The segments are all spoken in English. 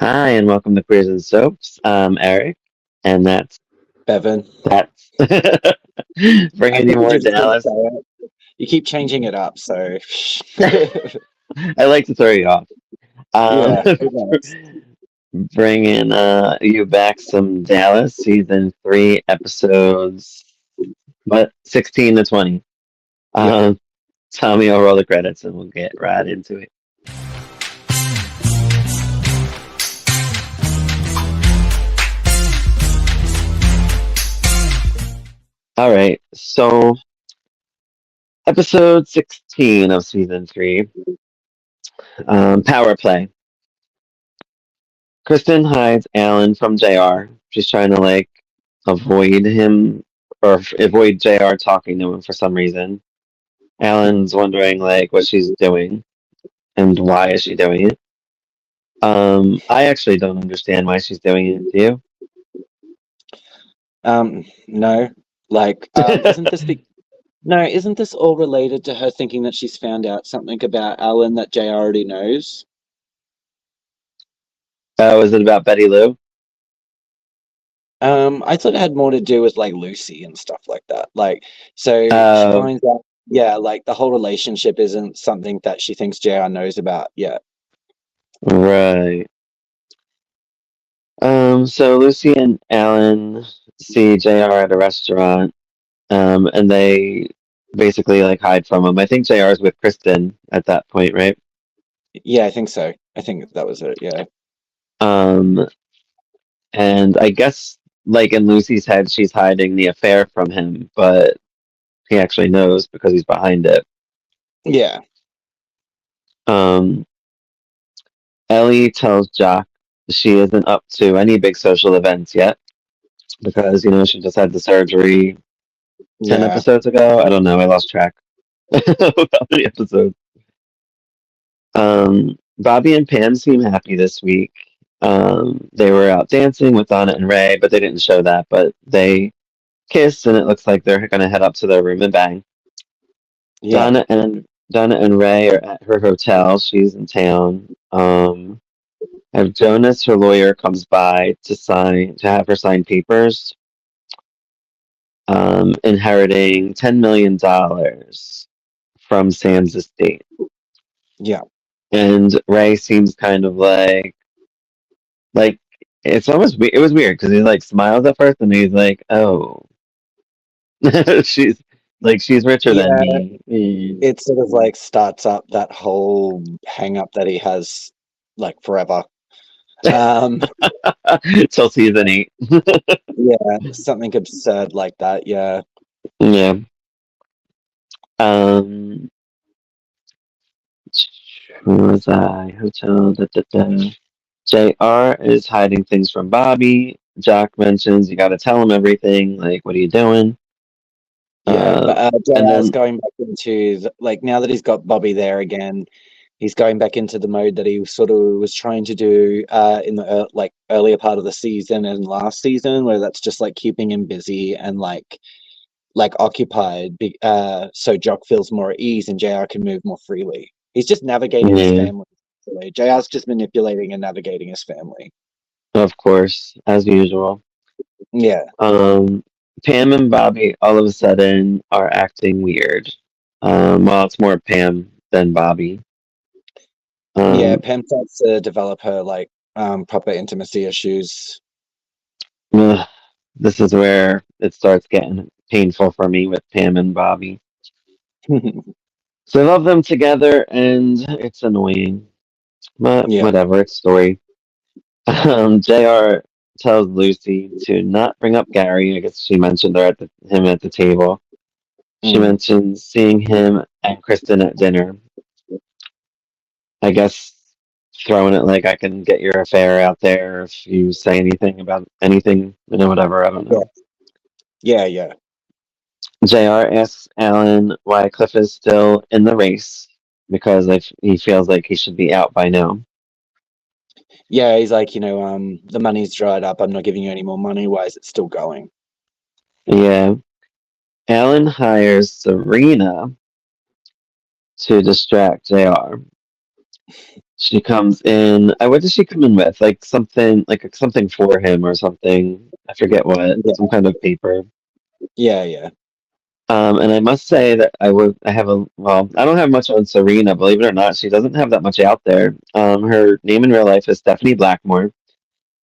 Hi, and welcome to Queers and Soaps. I'm Eric, and Bevan. that's I bringing you figured more you'd still Dallas. say it. You keep changing it up, so I like to throw you off. Um, yeah, who knows? bringing you back some Dallas season 3 episodes, what 16 to 20. Yeah. Um, Tommy will roll the credits, and we'll get right into it. All right, so episode 16 of season 3, Power Play. Kristen hides Alan from JR. She's trying to avoid him or avoid JR talking to him for some reason. Alan's wondering what she's doing and why is she doing it. I actually don't understand why she's doing it. Do No, isn't you? this no? Isn't this all related to her thinking that she's found out something about Alan that Jay already knows? Was it about Betty Lou? I thought it had more to do with like Lucy and stuff like that. So she Uh, finds out, yeah, like the whole relationship isn't something that she thinks JR knows about yet. right. So Lucy and Alan see JR at a restaurant, and they basically hide from him. I think JR is with Kristen at that point, right? Yeah, I think so. I think that was it. Yeah. Um, and I guess in Lucy's head, she's hiding the affair from him, but he actually knows because he's behind it. Yeah. Um, Ellie tells Jock she isn't up to any big social events yet because she just had the surgery 10 Yeah. episodes ago. I don't know. I lost track of how many episodes. Bobby and Pam seem happy this week. They were out dancing with Donna and Ray, but they didn't show that. But they kiss, and it looks like they're going to head up to their room and bang. Yeah. Donna and Ray are at her hotel. She's in town. Have Jonas, her lawyer, comes by to have her sign papers, inheriting $10 million from Sam's estate. Yeah. And Ray seems kind of like it's almost it was weird because he smiles at first and he's like, "Oh, she's she's richer than Yeah. me." Mm. It sort of like starts up that whole hang up that he has like forever. Um, Till season 8. yeah, something absurd like that. Yeah. Yeah. Um, where was I? Hotel. Da, da, da. JR is hiding things from Bobby. Jock mentions you got to tell him everything. Like, what are you doing? Yeah. But And JR's then going back into like now that he's got Bobby there again, he's going back into the mode that he sort of was trying to do in the like earlier part of the season and last season, where that's just like keeping him busy and like occupied, so Jock feels more at ease and JR can move more freely. He's just navigating his yeah, family. JR's just manipulating and navigating his family. of course, as usual. Yeah, Um, Pam and Bobby all of a sudden are acting weird. Well, it's more Pam than Bobby. yeah. Um, Pam starts to develop her like proper intimacy issues. ugh, this is where it starts getting painful for me with Pam and Bobby. So I love them together, and it's annoying. But Yeah, whatever, it's story. JR tells Lucy to not bring up Gary. I guess she mentioned him at the table. She mm. mentions seeing him and Kristen at dinner. I guess throwing it like I can get your affair out there if you say anything about anything, whatever. I don't Yeah, know. yeah, yeah, JR asks Alan why Cliff is still in the race because he feels like he should be out by now. yeah. He's like, the money's dried up. I'm not giving you any more money. Why is it still going? Yeah. Alan hires Serena to distract JR. She comes in. What does she come in with? Like something, like something for him or something. I forget what. Yeah, Some kind of paper. yeah, yeah, And I must say that I have I don't have much on Serena, believe it or not. She doesn't have that much out there. Her name in real life is Stephanie Blackmore.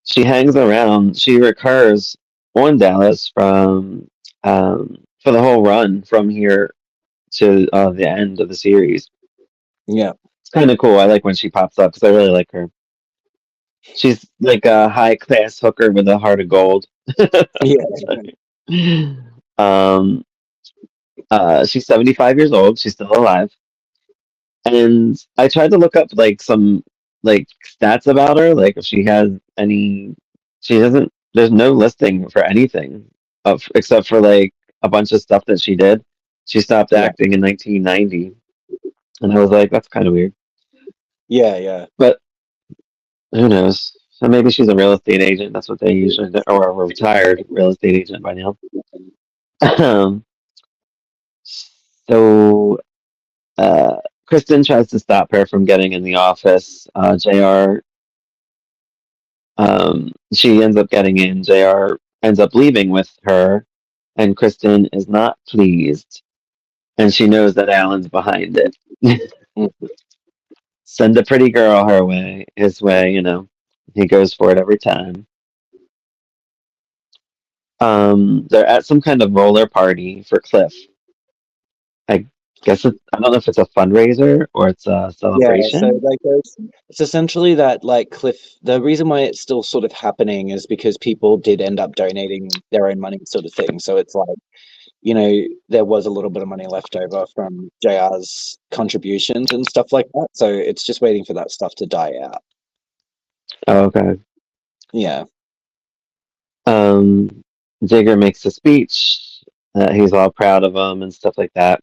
She hangs around. She recurs on Dallas for the whole run from here to the end of the series. yeah, It's kind of cool. I like when she pops up because I really like her. She's like a high class hooker with a heart of gold. yeah, um, she's 75 years old. She's still alive. And I tried to look up like some like stats about her, like if she has any. She doesn't. There's no listing for anything, except for like a bunch of stuff that she did. She stopped yeah, acting in 1990, and I was like, that's kind of weird. yeah, yeah. But who knows? So maybe she's a real estate agent. That's what they usually do, or a retired real estate agent by now. Um, so uh, Kristen tries to stop her from getting in the office. Jr. She ends up getting in. Jr. ends up leaving with her, and Kristen is not pleased, and she knows that Alan's behind it. Mm. Send a pretty girl her way, his way. He goes for it every time. They're at some kind of roller party for Cliff. I I don't know if it's a fundraiser or it's a Yeah, so celebration. like it's essentially that like Cliff, the reason why it's still sort of happening is because people did end up donating their own money sort of thing. So it's like, there was a little bit of money left over from JR's contributions and stuff like that. So it's just waiting for that stuff to die out. Oh, okay. Yeah. Um, Jigger makes a speech. He's all proud of him and stuff like that.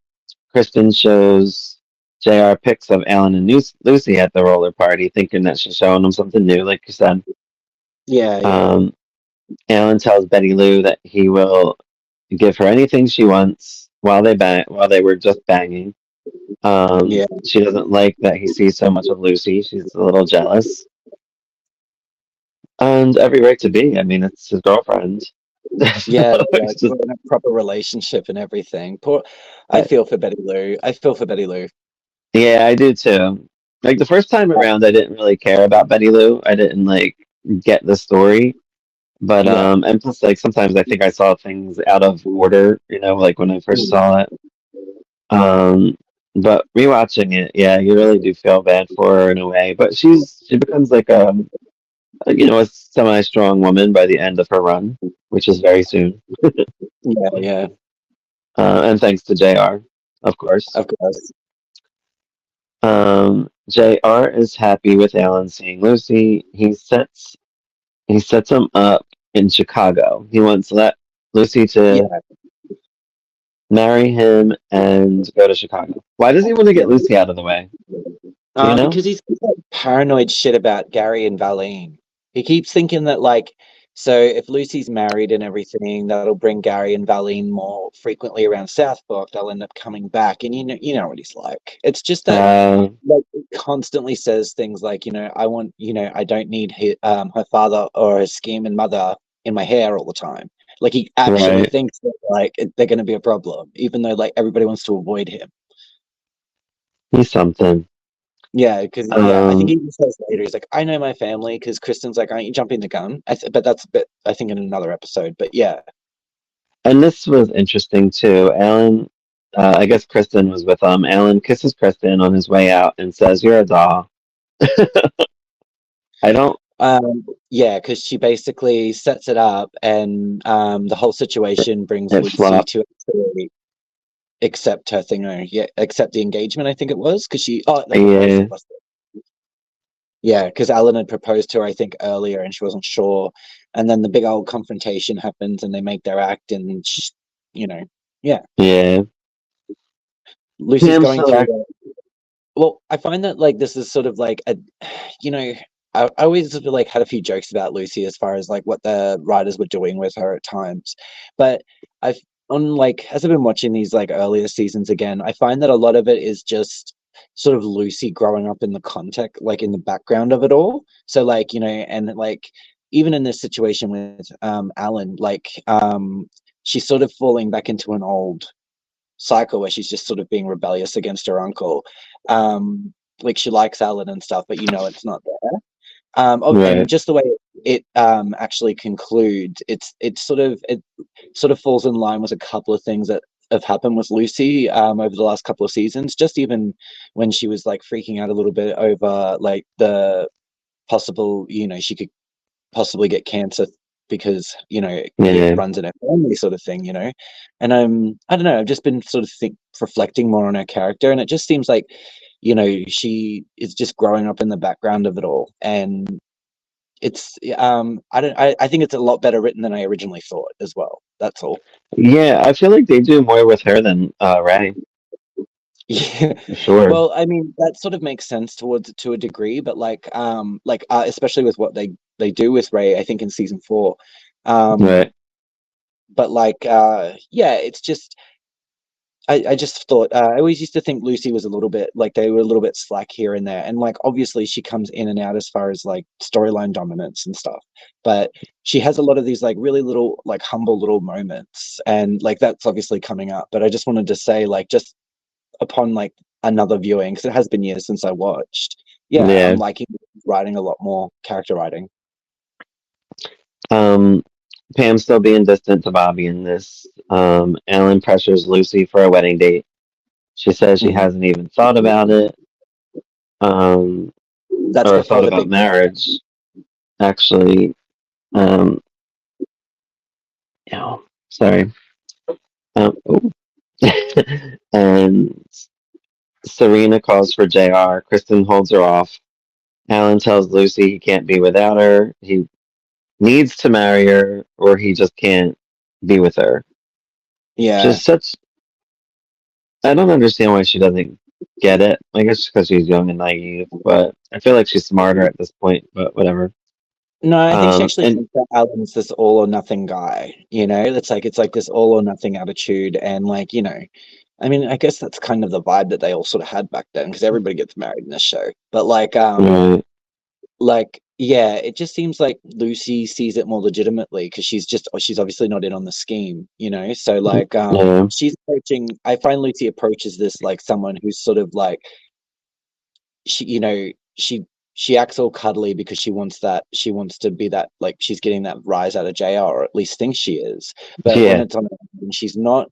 Kristen shows JR pics of Alan and Lucy at the roller party, thinking that she's showing him something new, like you said. Yeah, yeah. Um, Alan tells Betty Lou that he will give her anything she wants while they were just banging. Yeah. She doesn't like that he sees so much of Lucy. She's a little jealous. And every right to be. I mean, it's his girlfriend. So Yeah, it's like just, we're in a proper relationship and everything. Poor I I, feel for Betty Lou. I feel for Betty Lou. yeah, I do too. Like the first time around, I didn't really care about Betty Lou. I didn't like get the story, but Yeah. and plus, like sometimes I think I saw things out of order. Like when I first Mm. saw it. Um, but rewatching it, yeah, you really do feel bad for her in a way. But she becomes like a semi-strong woman by the end of her run, which is very soon. Yeah, yeah, And thanks to Jr. Of course. of course. Jr. is happy with Alan seeing Lucy. He sets him up in Chicago. He wants to let Lucy to Yeah. marry him and go to Chicago. Why does he want to get Lucy out of the way? Do you know? Because he's like paranoid shit about Gary and Valine. He keeps thinking that so if Lucy's married and everything, that'll bring Gary and Valine more frequently around Southport. They'll end up coming back, and you know what he's like. It's just that Uh, like he constantly says things like, I want, I don't need her father or her scheming mother in my hair all the time. Like he actually right. thinks that they're going to be a problem, even though like everybody wants to avoid him. He's something. Yeah, because I think Um, he even says later, he's like, "I know my family," because Kristen's like, "Aren't you jumping the gun?" But that's a bit, I think, in another episode. But yeah, and this was interesting too. Alan, I guess Kristen was with him. Alan kisses Kristen on his way out and says, "You're a doll." I don't. yeah, because she basically sets it up, and the whole situation brings It Lucy flopped. to actually accept her thing, or yeah, accept the engagement. I think it was because the proposal Yeah, was. Yeah, because Alan had proposed to her, I think, earlier, and she wasn't sure. And then the big old confrontation happens, and they make their act, and you know, yeah, yeah. Lucy's Pam going through. Selleck. Well, I find that like this is sort of like you know, I always sort of like had a few jokes about Lucy as far as like what the writers were doing with her at times, but I've on like as I've been watching these like earlier seasons again, I find that a lot of it is just sort of Lucy growing up in the context, like in the background of it all. So like, and like even in this situation with Alan, like she's sort of falling back into an old cycle where she's just sort of being rebellious against her uncle. Like she likes Alan and stuff, but it's not there. And Right. just the way it actually concludes, it sort of falls in line with a couple of things that have happened with Lucy over the last couple of seasons. Just even when she was like freaking out a little bit over like the possible, she could possibly get cancer because it Yeah. runs in her family, sort of thing. And I don't know. I've just been sort of reflecting more on her character, and it just seems like she is just growing up in the background of it all, and it's I think it's a lot better written than I originally thought as well. That's all. Yeah, I feel like they do more with her than Ray, Yeah. for sure. Well, I mean, that sort of makes sense to a degree, but especially with what they do with Ray, I think in season 4. Um, Right. but yeah, it's just I just thought I always used to think Lucy was a little bit like they were a little bit slack here and there, and like obviously she comes in and out as far as like storyline dominance and stuff, but she has a lot of these like really little like humble little moments, and like that's obviously coming up. But I just wanted to say like just upon like another viewing, because it has been years since I watched. Yeah, I'm Yeah. liking writing a lot more character writing. Um, Pam's still being distant to Bobby in this. Ellen pressures Lucy for a wedding date. She says she Mhm. hasn't even thought about it, um, That's or before thought the about big. marriage. Actually, um, sorry. Oh. And Serena calls for JR. Kristen holds her off. Alan tells Lucy he can't be without her. He needs to marry her, or he just can't be with her. Yeah. Just such. I don't understand why she doesn't get it. I guess because she's young and naive, but I feel like she's smarter at this point. But whatever. No, I think she actually And thinks that Alan's this all or nothing guy. It's like this all or nothing attitude, and I mean, I guess that's kind of the vibe that they all sort of had back then, because everybody gets married in this show. But right, yeah, it just seems like Lucy sees it more legitimately because she's obviously not in on the scheme. So yeah, she's approaching. I find Lucy approaches this like someone who's sort of like she you know she acts all cuddly because she wants to be that, like she's getting that rise out of JR, or at least thinks she is. But when yeah, it's on her own, she's not.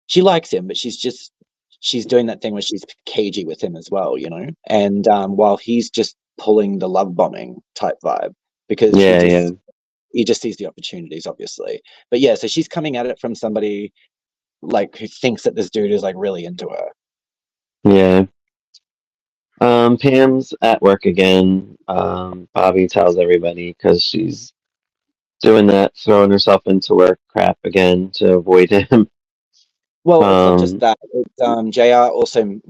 She likes him, but she's doing that thing where she's cagey with him as well. And while he's just pulling the love bombing type vibe, because he yeah, yeah, just he just sees the opportunities, obviously. But yeah, so she's coming at it from somebody like who thinks that this dude is like really into her. yeah. Pam's at work again. Bobby tells everybody because she's doing that, throwing herself into work crap again to avoid him. Well, it's not just Um, that. JR also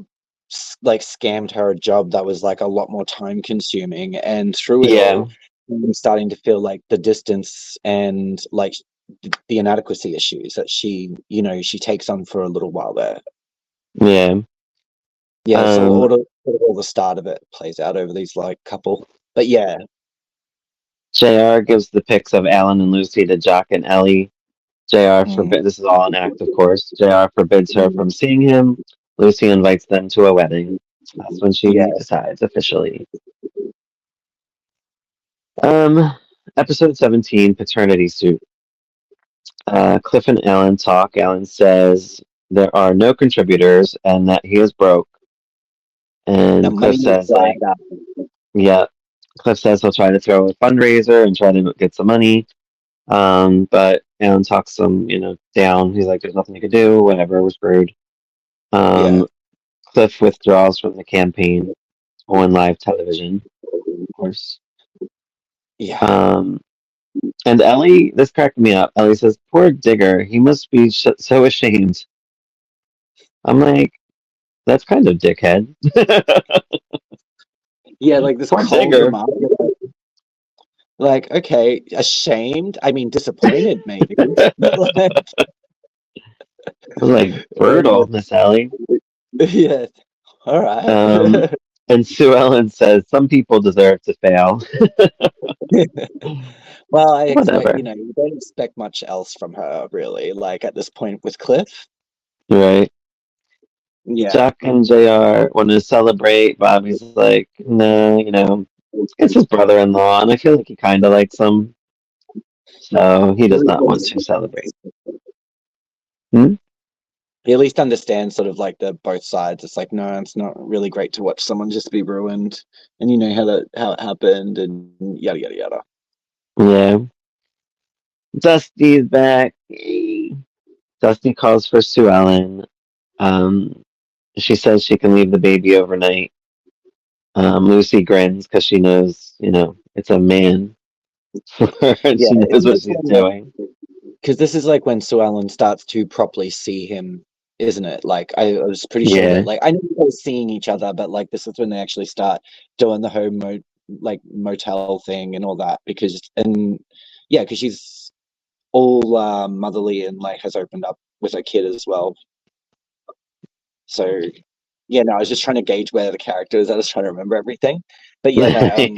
like scammed her a job that was like a lot more time consuming, and through it yeah, all, I'm starting to feel like the distance and like the inadequacy issues that she takes on for a little while there. yeah. Yeah, so Um, all the start of it plays out over these like couple. But yeah, JR gives the pics of Alan and Lucy to Jock and Ellie. JR mm, forbid this is all an act, of course. JR forbids her from seeing him. Lucy invites them to a wedding. That's when yeah, she decides officially. Um, Episode 17, Paternity Suit. Cliff and Alan talk. Alan says there are no contributors and that he is broke. the And Cliff money is says, dried like, up. yeah, Cliff says he'll try to throw a fundraiser and try to get some money. But Alan talks him, down. He's like, there's nothing you could do, whatever, we're screwed. Yeah, Um, Cliff withdraws from the campaign on live television, of course. yeah. Um, and Ellie, this cracked me up. Ellie says, poor Digger, he must be so ashamed. I'm like, that's kind of dickhead. Yeah, like this Poor cold Digger. remark. Like, okay, ashamed. I mean, disappointed, maybe. But I was like, uh, brutal, Miss Ellie. yeah. All right. Um, and Sue Ellen says some people deserve to fail. Well, I expect, Whatever, you don't expect much else from her, really, like at this point with Cliff. right? Yeah. Jack and JR want to celebrate. Bobby's like, no, it's his brother-in-law, and I feel like he kind of likes him, so he does not want to celebrate. Hmm? He at least understands sort of like the both sides. It's like, no, it's not really great to watch someone just be ruined, and you know how it happened, and yada yada yada. Yeah. Dusty's back. Dusty calls for Sue Ellen. Um, she says she can leave the baby overnight. Lucy grins because she knows, it's a man. And Yeah, she knows isn't what this she's when like doing. because this is like when Sue Ellen starts to properly see him, isn't it? Like I was pretty sure that Yeah. like I knew they were seeing each other, but like this is when they actually start doing the like motel thing and all that because she's all motherly and like has opened up with her kid as well. So yeah, no, I was just trying to gauge where the character is. I was trying to remember everything, but yeah, no,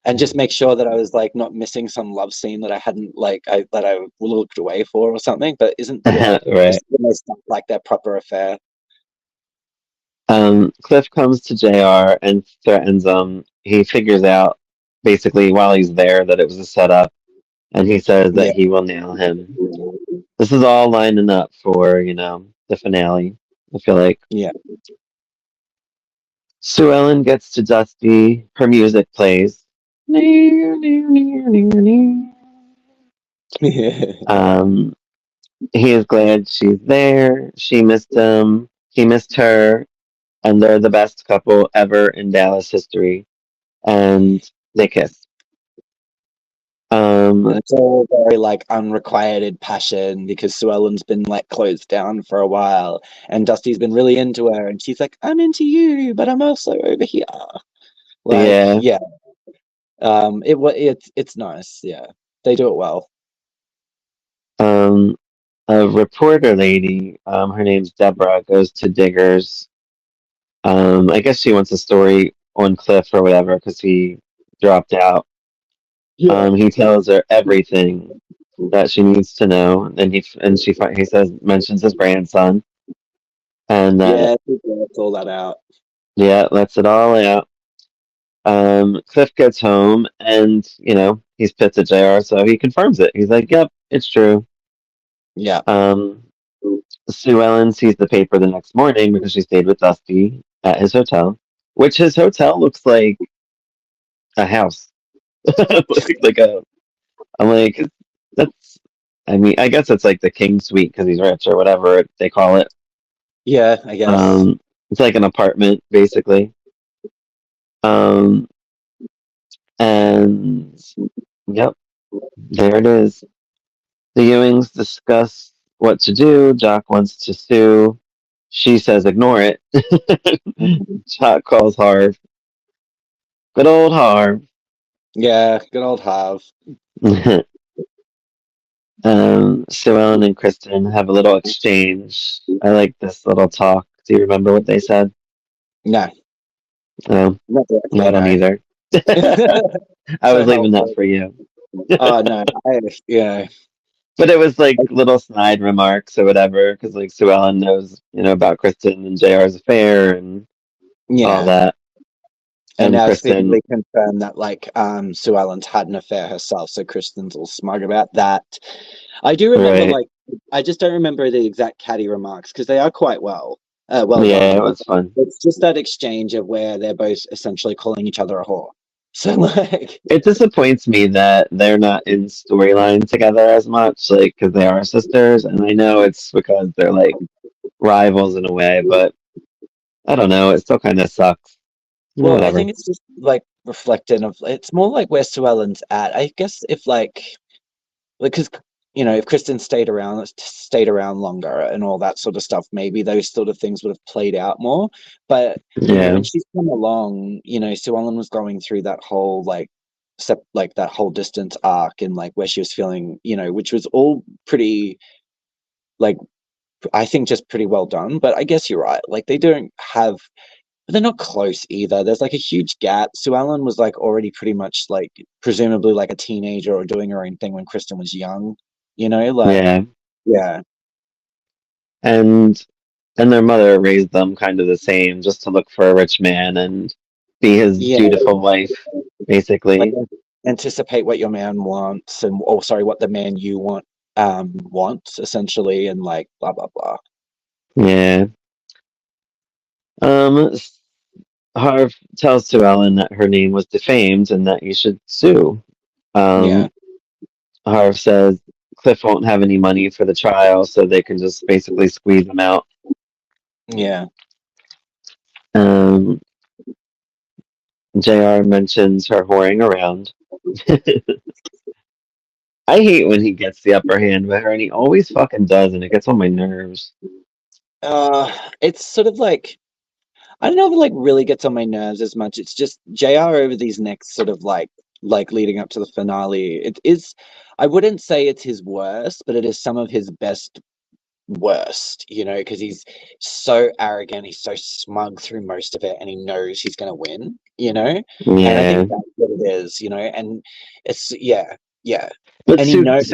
and just make sure that I was like not missing some love scene that I hadn't that I looked away for or something. But isn't this Right. when they start like their proper affair? Cliff comes to JR and threatens him. He figures out basically while he's there that it was a setup, and he says that Yeah, he will nail him. This is all lining up for, the finale. I feel like yeah, Sue Ellen gets to Dusty. Her music plays. Um, he is glad she's there. She missed him. He missed her. And they're the best couple ever in Dallas history. And they kiss. and Um, it's all very like unrequited passion because Sue Ellen's been like closed down for a while, and Dusty's been really into her, and she's like, "I'm into you, but I'm also over here." Like, yeah. yeah, it's nice. Yeah, they do it well. Um, a reporter lady, her name's Deborah, goes to Diggers. I guess she wants a story on Cliff or whatever because he dropped out. Yeah, He tells her everything that she needs to know, and he says mentions his grandson, and yeah, it's all that out. yeah, lets it all out. Cliff gets home, and he's pissed at Jr., so he confirms it. He's like, "Yep, it's true." Yeah. Um, Sue Ellen sees the paper the next morning because she stayed with Dusty at his hotel, which his hotel looks like a house, like a. I'm like, that's. I mean, I guess it's like the king suite because he's rich or whatever they call it. Yeah, I guess. It's like an apartment basically. Um, and yep, there it is. The Ewings discuss what to do. Jock wants to sue. She says ignore it. Jock calls Harv. Good old Harv. Yeah, good old Harv. Sue Ellen and Kristen have a little exchange. I like this little talk. Do you remember what they said? No, No, not I directly, don't no. either. I was So leaving that helpful. for you. Oh no, yeah, But it was like little snide remarks or whatever, because like Sue Ellen knows, about Kristen and JR's affair and all yeah. that. And And now it's Kristen, basically confirmed that like Sue Ellen's had an affair herself, so Kristen's all smug about that. I do remember right? like I just don't remember the exact catty remarks because they are quite well Yeah, it done. was fun. It's just that exchange of where they're both essentially calling each other a whore. So like It disappoints me that they're not in storyline together as much, like because they are sisters, and I know it's because they're like rivals in a way, but I don't know. It still kind of sucks. well, I Whatever. think it's just like reflecting of it's more like where Sue Ellen's at. I guess if like because if Kristen stayed around longer and all that sort of stuff, maybe those sort of things would have played out more. But Yeah, when she's come along, Sue Ellen was going through that whole like that whole distance arc and like where she was feeling, which was all like I think just pretty well done. But I guess you're right. Like they don't have, but they're not close either. There's like a huge gap. Sue Ellen was like already pretty much like presumably like a teenager or doing her own thing when Kristen was young. You know, like Yeah. yeah, And their mother raised them kind of the same, just to look for a rich man and be his yeah, dutiful wife, like basically. anticipate what your man wants and or sorry, what the man you want wants essentially, and like blah blah blah. Yeah. Um, Harv tells Sue Ellen that her name was defamed and that you should sue. Yeah, Um, Harv says Cliff won't have any money for the trial, so they can just basically squeeze him out. yeah. Um, JR mentions her whoring around. I hate when he gets the upper hand with her, and he always fucking does, and it gets on my nerves. It's sort of like I don't know if it like really gets on my nerves as much. It's just JR over these next sort of like leading up to the finale. It is I wouldn't say it's his worst, but it is some of his best worst, you know, because he's so arrogant, he's so smug through most of it, and he knows he's gonna win, you know? And I think Yeah. that's what it is, you know, and it's yeah, yeah. But And he knows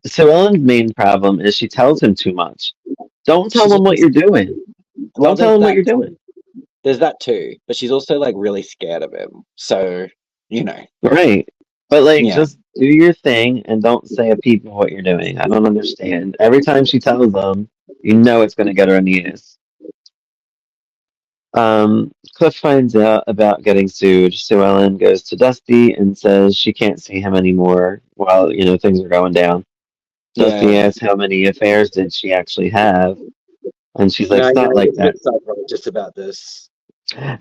Sue Ellen's main problem is she tells him too much. Don't tell she's him what also you're doing. well, Don't tell there's him what that you're too. doing. There's that too, but she's also like really scared of him. So, you know, Right. But like yeah. just do your thing and don't say a peep of what you're doing. I don't understand. Every time she tells them, you know it's gonna get her in the ass. Cliff finds out about getting sued. Sue Ellen goes to Dusty and says she can't see him anymore while, things are going down. Yeah. Dusty asks how many affairs did she actually have, and she's like, No, it's you not know, like it's a that. bit self-righteous about this.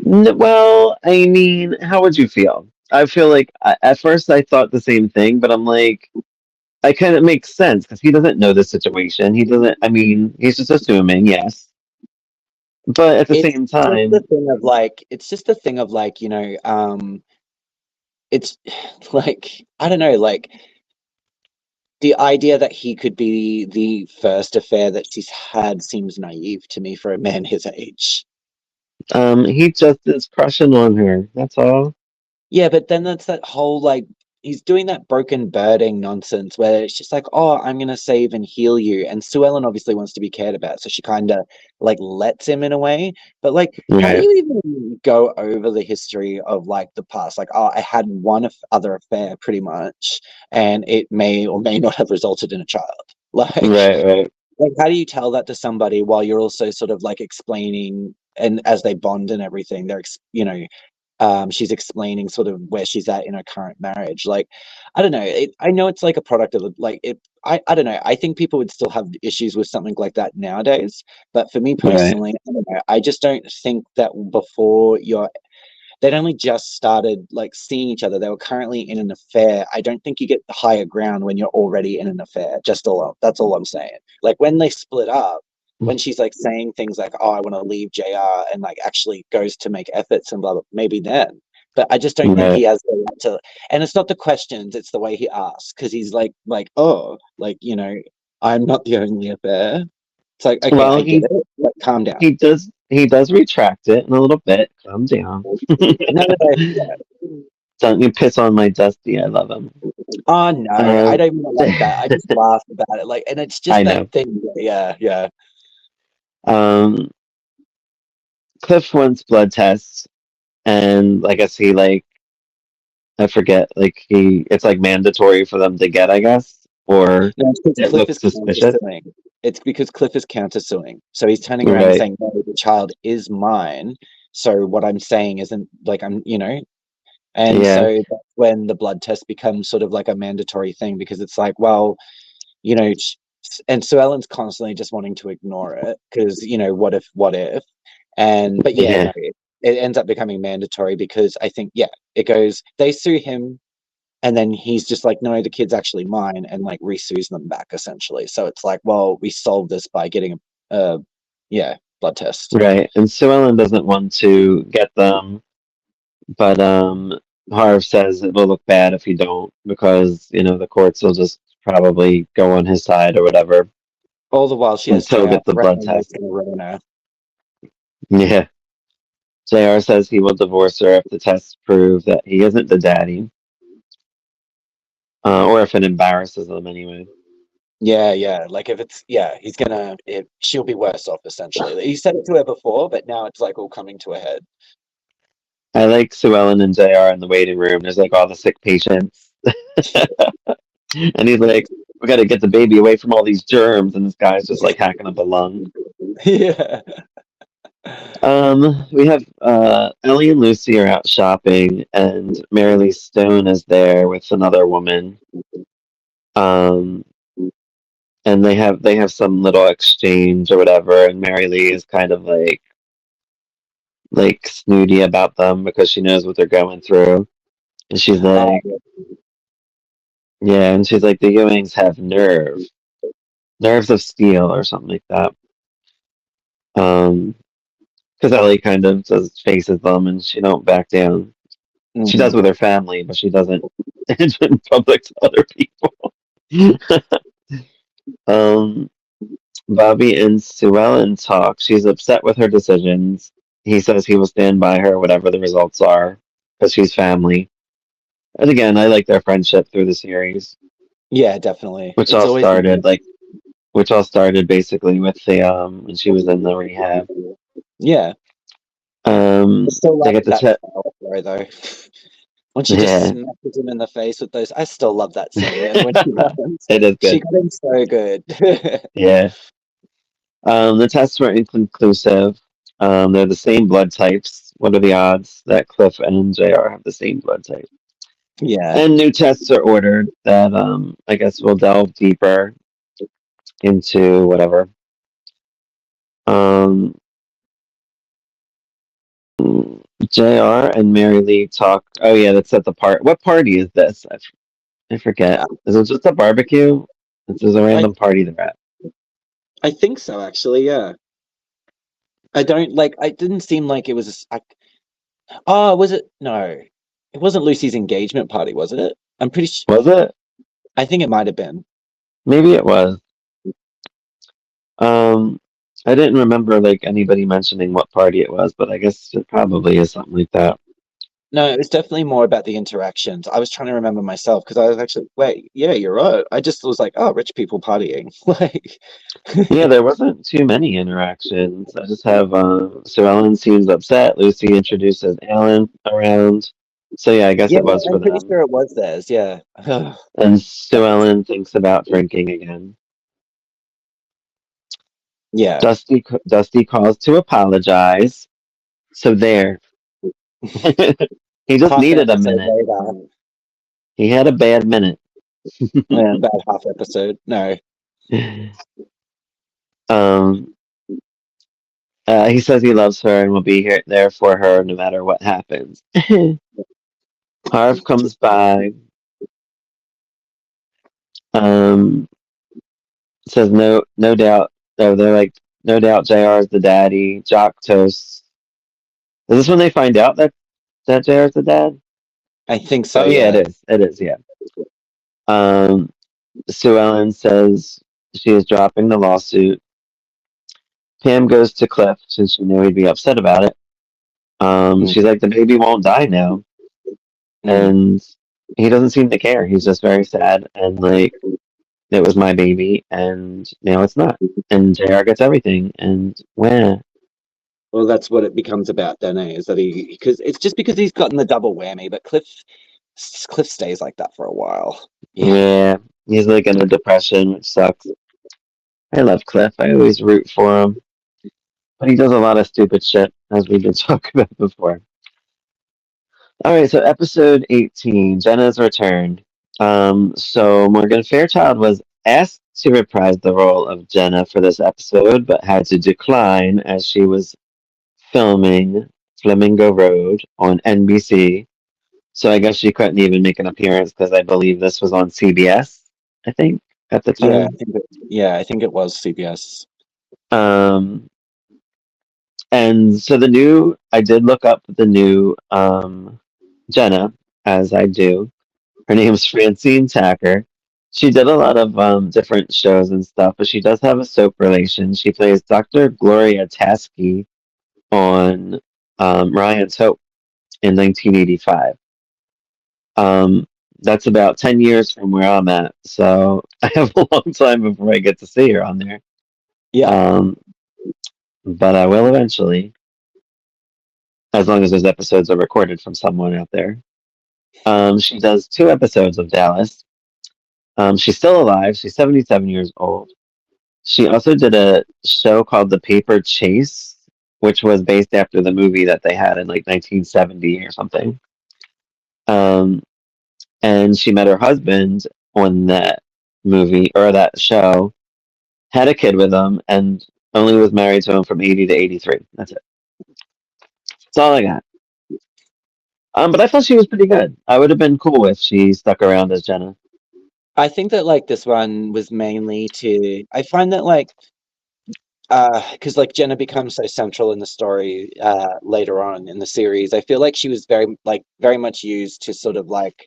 Well, I mean, how would you feel? I feel like at first I thought the same thing, but I'm like, I kind of makes sense because he doesn't know the situation. He doesn't. I mean, he's just assuming, yes, but at the It's same just the time, thing of like, it's just the thing of like, it's like, I don't know, like the idea that he could be the first affair that she's had seems naive to me for a man his age. he just is crushing on her. That's all. Yeah, but then that's that whole like he's doing that broken birding nonsense where it's just like, oh, I'm gonna save and heal you. And Sue Ellen obviously wants to be cared about, so she kind of like lets him in a way. But like, how do Right, you even go over the history of like the past? Like, oh, I had one other affair pretty much, and it may or may not have resulted in a child. right, right, Like, how do you tell that to somebody while you're also sort of like explaining and as they bond and everything, she's explaining sort of where she's at in her current marriage. Like, I don't know. I know it's like a product of like it. I don't know. I think people would still have issues with something like that nowadays. But for me right, personally, I don't know. I just don't think that before they'd only just started like seeing each other. They were currently in an affair. I don't think you get the higher ground when you're already in an affair. That's all I'm saying. Like when they split up, when she's like saying things like, "Oh, I want to leave JR," and like actually goes to make efforts and blah blah, maybe then. But I just don't think he right. has the right to. And it's not the questions; it's the way he asks because he's oh, like I'm not the only affair. It's like, okay, Well, I get it, but calm down. he does retract it in a little bit. Calm down. No, no, no. Yeah. Don't you piss on my Dusty? I love him. Oh no, I Um, don't mean it like that. I just laugh about it, like, and it's just I that know. thing. Yeah, yeah, Um, Cliff wants blood tests, and I guess he I forget, it's like mandatory for them to get, I guess, or no, it's because it Cliff is looks suspicious. countersuing. It's because Cliff is countersuing. So he's turning around and Right, saying, "No, the child is mine." So what I'm saying isn't like and yeah, so that's when the blood test becomes sort of like a mandatory thing because it's like, well, you know, and so Ellen's constantly just wanting to ignore it because what if, and but yeah, yeah, no, it ends up becoming mandatory because I think yeah, it goes they sue him and then he's just like no, the kid's actually mine and like resues them back essentially. So it's like, well, we solved this by getting a yeah blood test. right. And Sue Ellen doesn't want to get them, but Harv says it will look bad if you don't because the courts will just probably go on his side or whatever. All the while she has until JR get the blood threatening he's test. going to ruin her. Yeah. JR says he will divorce her if the tests prove that he isn't the daddy, or if it embarrasses them anyway. Yeah, yeah. Like if it's yeah, he's gonna. She'll be worse off essentially. He said it to her before, but now it's like all coming to a head. I like Sue Ellen and JR in the waiting room. There's like all the sick patients. And he's like, we got to get the baby away from all these germs. And this guy's just like hacking up a lung. Yeah. We have Ellie and Lucy are out shopping, and Mary Lee Stone is there with another woman. Um, and they have some little exchange or whatever, and Mary Lee is kind of like snooty about them because she knows what they're going through. And she's Oh, like, yeah, and she's like, the Ewings have nerves of steel or something like that. Because Ellie kind of just faces them and she don't back down. She does mhm. with her family, but she doesn't in public to other people. um, Bobby and Sue Ellen talk. She's upset with her decisions. He says he will stand by her, whatever the results are, because she's family. And again, I like their friendship through the series, Yeah, definitely. which It's all always been started like which all started basically with the when she was in the rehab. yeah. I Um, still they love get the that tip. story though. When she just Yeah, smashes him in the face with those, I still love that scene. And when she runs, it is she good. got him so good. Yeah. The tests were inconclusive. They're the same blood types. What are the odds that Cliff and JR have the same blood type? Yeah. And new tests are ordered that I guess will delve deeper into whatever. Um, JR and Mary Lee talk. Oh yeah, that's at the part. What party is this? I forget. Is it just a barbecue? This is a I random party they're at. I think so actually, yeah. I don't like I didn't seem like it was oh, was it no. It wasn't Lucy's engagement party, was it? I'm pretty sure Was it? I think it might have been. Maybe it was. Um, I didn't remember like anybody mentioning what party it was, but I guess it probably is something like that. No, it was definitely more about the interactions. I was trying to remember myself because I was actually wait, yeah, you're right. I just was like, oh, rich people partying. Like Yeah, there wasn't too many interactions. I just have so Ellen seems upset. Lucy introduces Alan around. So yeah, I guess yeah, it was for I'm pretty them. sure it was theirs, yeah. And Sue That's Ellen thinks about drinking again. yeah. Dusty calls to apologize. So there. He just Half an needed a episode minute. later. He had a bad minute. About half episode. No. um, he says he loves her and will be here there for her no matter what happens. Harv comes by. Um, says no doubt. So they're like, no doubt JR is the daddy. Jock toasts. Is this when they find out that JR is the dad? I think so, Oh yeah, it yeah. is. It is. Yeah. Um, Sue Ellen says she is dropping the lawsuit. Pam goes to Cliff since she knew he'd be upset about it. Mm, She's like, the baby won't die now, mm. and he doesn't seem to care. He's just very sad and like, it was my baby, and now it's not. And JR gets everything, and wah. Well, that's what it becomes about then, eh? Is that he because it's just because he's gotten the double whammy, but Cliff stays like that for a while. Yeah. Yeah, he's like in a depression, which sucks. I love Cliff. I always root for him, but he does a lot of stupid shit, as we did talk about before. All right, so episode 18, Jenna's return. So Morgan Fairchild was asked to reprise the role of Jenna for this episode, but had to decline as she was filming Flamingo Road on NBC. So I guess she couldn't even make an appearance because I believe this was on CBS, I think, at the Yeah, time. I think it was CBS. Um, and so I did look up the new Jenna, as I do. Her name's Francine Tacker. She did a lot of different shows and stuff, but she does have a soap relation. She plays Dr. Gloria Taskey on Ryan's Hope in 1985. Um, that's about 10 years from where I'm at, so I have a long time before I get to see her on there. Yeah. Um, but I will eventually, as long as those episodes are recorded from someone out there. She does two episodes of Dallas. She's still alive. She's 77 years old. She also did a show called The Paper Chase, which was based after the movie that they had in like 1970 or something. Um, and she met her husband on that movie or that show, had a kid with him, and only was married to him from 80 to 83. That's it. That's all I got. But I thought she was pretty good. I would have been cool if she stuck around as Jenna. I think that like this one was mainly to I find that like because like Jenna becomes so central in the story later on in the series. I feel like she was very much used to sort of like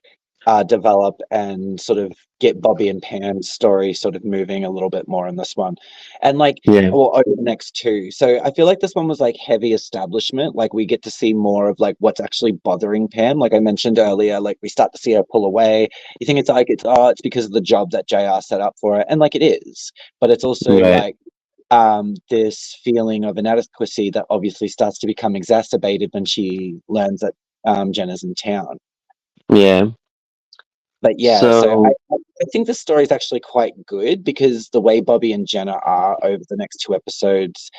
develop and sort of get Bobby and Pam's story sort of moving a little bit more in this one, and like Yeah, or over the next two. So I feel like this one was like heavy establishment. Like we get to see more of like what's actually bothering Pam. Like I mentioned earlier, like we start to see her pull away. You think it's like it's because of the job that JR set up for her, and like it is, but it's also right. like this feeling of inadequacy that obviously starts to become exacerbated when she learns that Jenna's in town. Yeah. But yeah, so So, I think the story is actually quite good because the way Bobby and Jenna are over the next two episodes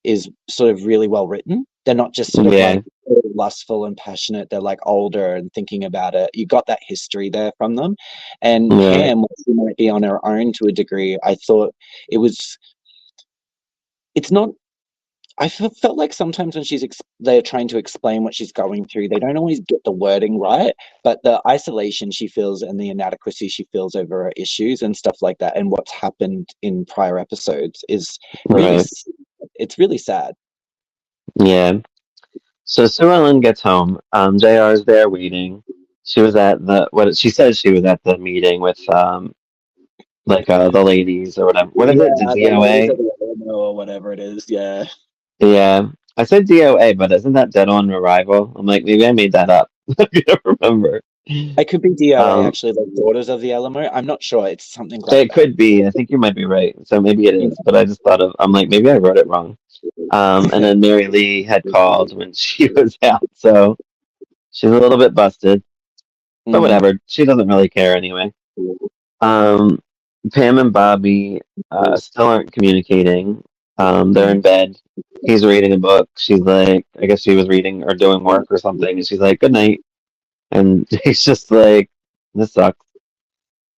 is sort of really well written. They're not just sort of yeah, like lustful and passionate. They're like older and thinking about it. You got that history there from them. And right. Pam, she might be on her own to a degree. I thought it was. It's not felt like sometimes when they're trying to explain what she's going through, they don't always get the wording right, but the isolation she feels and the inadequacy she feels over her issues and stuff like that, and what's happened in prior episodes is really, Right. it's really sad. Yeah. So Sue Ellen gets home. JR's there waiting. She was at the what she says she was at the meeting with like the ladies or whatever. What is it? The Yeah, the ladies of DOA? the Alamo or whatever it is. Yeah, Yeah. I said DOA, but isn't that Dead on Arrival? I'm like, maybe I made that up. I don't remember. it could be DOA Um, actually, the Daughters of the Alamo. I'm not sure. It's something like it that. could be. I think you might be right. So maybe it is, but I just thought of. I'm like, maybe I wrote it wrong. And then Mary Lee had called when she was out, so she's a little bit busted, but Mm, whatever. She doesn't really care anyway. Um, Pam and Bobby still aren't communicating. They're mm. in bed. He's reading a book. She's like, I guess she was reading or doing work or something, and she's like, "Good night." And he's just like, "This sucks."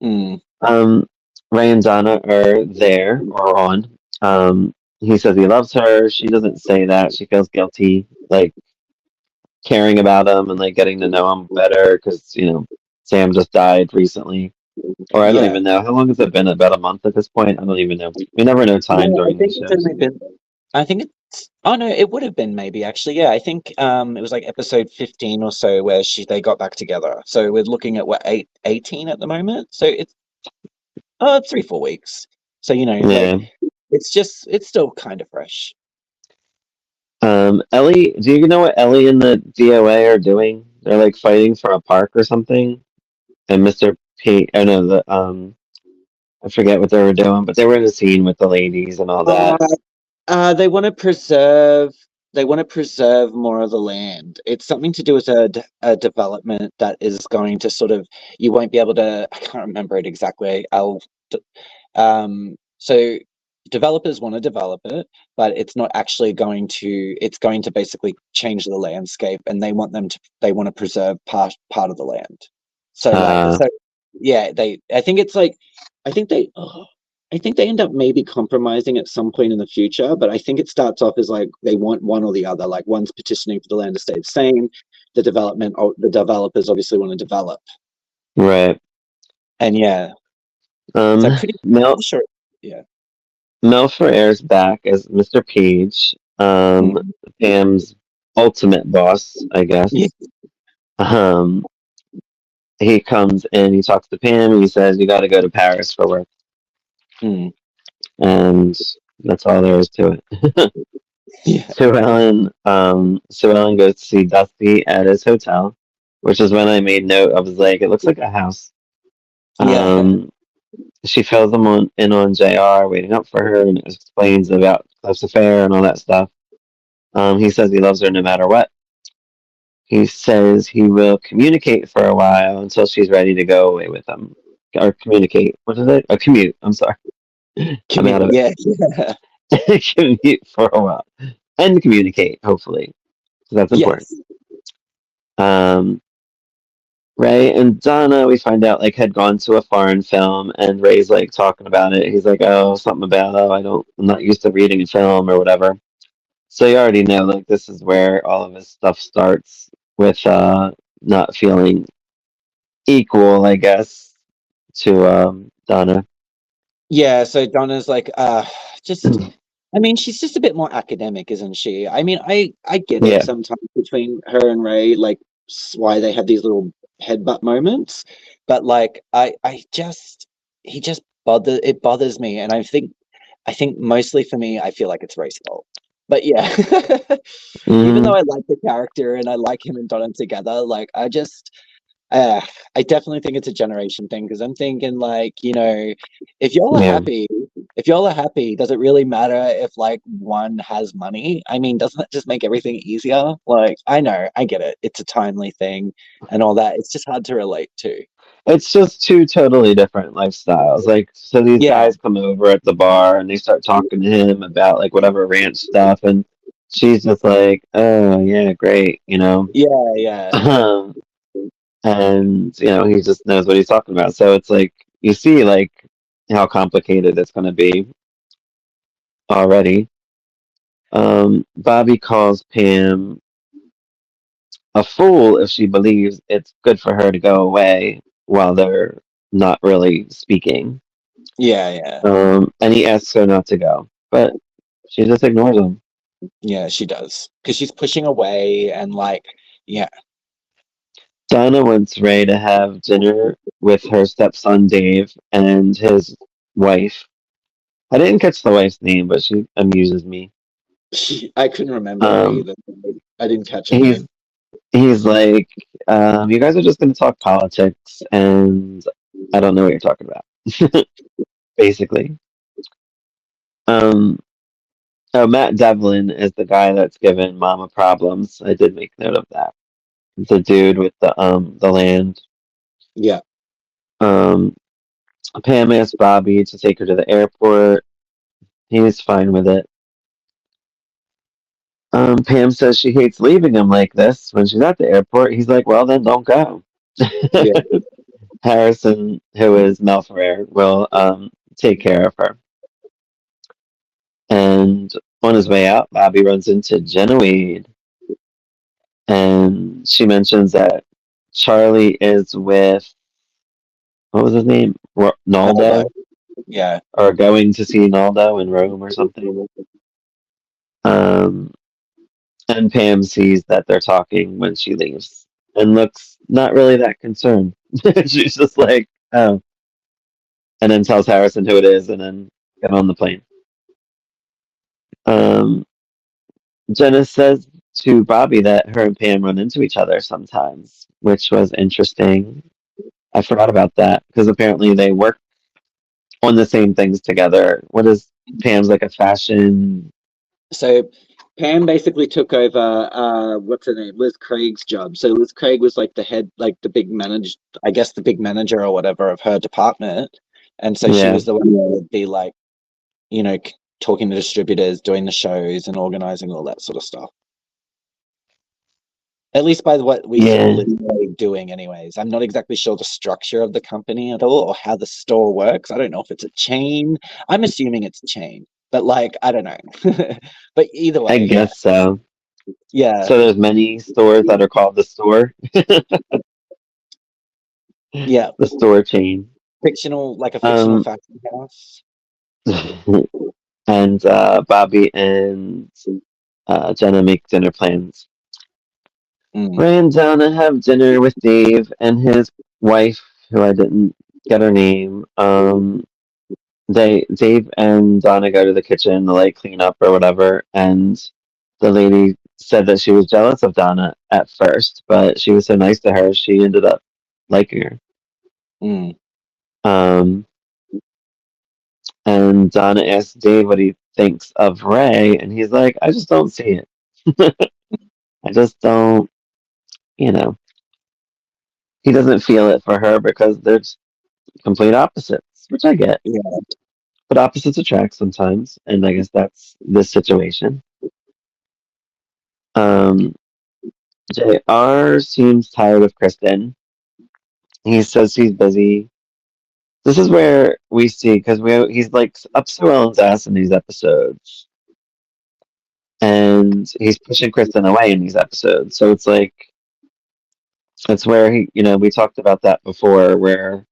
Mm. Um, Ray and Donna are there or on. He says he loves her. She doesn't say that. She feels guilty, like caring about him and like getting to know him better because Sam just died recently. Or I don't Yeah. even know. How long has it been? About a month at this point? I don't even know. We never know time No, I during these think it's shows. only been. I think it's. Oh no, it would have been maybe actually. Yeah, I think it was like episode 15 or so where they got back together. So we're looking at what 18 at the moment. So it's 3 4 weeks. So like Yeah. it's still kind of fresh. Ellie, do you know what Ellie and the DOA are doing? They're like fighting for a park or something. And Mr. P, I know I forget what they were doing, but they were in a scene with the ladies and all Uh, that. they want to preserve. They want to preserve more of the land. It's something to do with a development that is going to sort of. You won't be able to. I can't remember it exactly. So developers want to develop it, but it's not actually going to. It's going to basically change the landscape, and they want to preserve part of the land. So like Uh, so, yeah. I think it's like. I think they. Oh, I think they end up maybe compromising at some point in the future, but I think it starts off as like they want one or the other. Like one's petitioning for the land to stay the same. The developers obviously want to develop, right. and yeah, so Um, Mel pretty sure. Yeah. Mel Ferrer's back as Mr. Page, Mm. Pam's ultimate boss, I Yeah. guess. Um, he comes in, he talks to Pam, and he says, "You got to go to Paris for work," Mm. and that's all there is to it. Yeah. Sue Ellen goes to see Dusty at his hotel, which is when I made note. I was like, "It looks like a house." Yeah. Um, she fills him in on Jr. waiting up for her, and explains about Cliff's affair and all that stuff. He says he loves her no matter what. He says he will communicate for a while until she's ready to go away with him. Or communicate. What is it? A commute. I'm sorry. I'm out of Yeah. Yeah. it. Commute for a while. And communicate, hopefully. Because that's important. Yes. Um, Ray and Donna, we find out, like, had gone to a foreign film, and Ray's, like, talking about it. He's like, oh, something about, oh, I'm not used to reading a film or whatever. So you already know, like, this is where all of his stuff starts with not feeling equal, I guess, to Donna. Yeah, so Donna's like, just, I mean, she's just a bit more academic, isn't she? I mean, I get it Yeah. sometimes between her and Ray, like why they have these little headbutt moments, but like, I just, he just it bothers me, and I think mostly for me, I feel like it's Ray's fault. But yeah, even though Hmm. I like the character and I like him and Donna together, like uh, I definitely think it's a generation thing because I'm thinking like, if y'all are Yeah. happy, if y'all are happy, does it really matter if like one has money? I mean, doesn't that just make everything easier? Like, I know, I get it. It's a timely thing and all that. It's just hard to relate to. It's just two totally different lifestyles. Like, so these Yeah, guys come over at the bar and they start talking to him about, like, whatever ranch stuff, and she's just like, "Oh yeah, great," you know. yeah, yeah, Um, and he just knows what he's talking about. So it's like you see, like, how complicated it's going to be already. Bobby calls Pam a fool if she believes it's good for her to go away while they're not really speaking. yeah, yeah, And he asks her not to go, but she just ignores him. yeah. She does because she's pushing away and like, yeah, Donna wants Ray to have dinner with her stepson Dave and his wife. I didn't catch the wife's name, but she amuses me. I couldn't remember her Um, either. I didn't catch her he's name. he's like, you guys are just going to talk politics, and I don't know what you're talking about, basically. Um, oh, Matt Devlin is the guy that's given Mama problems. I did make note of that. The dude with the land. Yeah, Um, Pam asks Bobby to take her to the airport. He's fine with it. Pam says she hates leaving him like this when she's at the airport. He's like, well, then don't go. yeah. Harrison, who is Mel Ferrer, will take care of her. And on his way out, Bobby runs into Jenna, and she mentions that Charlie is with, what was his name? Naldo. Naldo, Yeah. or going to see Naldo in Rome or something. Um, and Pam sees that they're talking when she leaves and looks not really that concerned. She's just like, oh, and then tells Harrison who it is, and then get on the plane. Um, Jenna says to Bobby that her and Pam run into each other sometimes, which was interesting. I forgot about that because apparently they work on the same things together. What is Pam's, like, a fashion? So Pam basically took over what's her name? Liz Craig's job. So Liz Craig was like the head, like the big manager, I guess the big manager or whatever of her department. And so she Yeah, was the one that would be like, talking to distributors, doing the shows and organizing all that sort of stuff. At least by what we saw yeah. Liz Craig doing anyways. I'm not exactly sure the structure of the company at all or how the store works. I don't know if it's a chain. I'm assuming it's a chain, but like I don't know. But either I way, yeah. guess so. Yeah. So there's many stores that are called the store, Yeah, the store chain. like a fictional Um, fashion house. and Bobby and Jenna make dinner plans. Mm. Ray and Donna have dinner with Dave and his wife, who I didn't get her name. Dave and Donna go to the kitchen to like clean up or whatever, and the lady said that she was jealous of Donna at first, but she was so nice to her, she ended up liking her. Mm. Um, and Donna asked Dave what he thinks of Ray, and he's like, I just don't see it. I just don't, you know, he doesn't feel it for her because they're just complete opposites, which I get. Yeah. But opposites attract sometimes, and I guess that's this situation. Um, JR seems tired of Kristen. He says he's busy. This is where we see because he's like up Sue Ellen's ass in these episodes, and he's pushing Kristen away in these episodes. So it's like it's where we talked about that before, where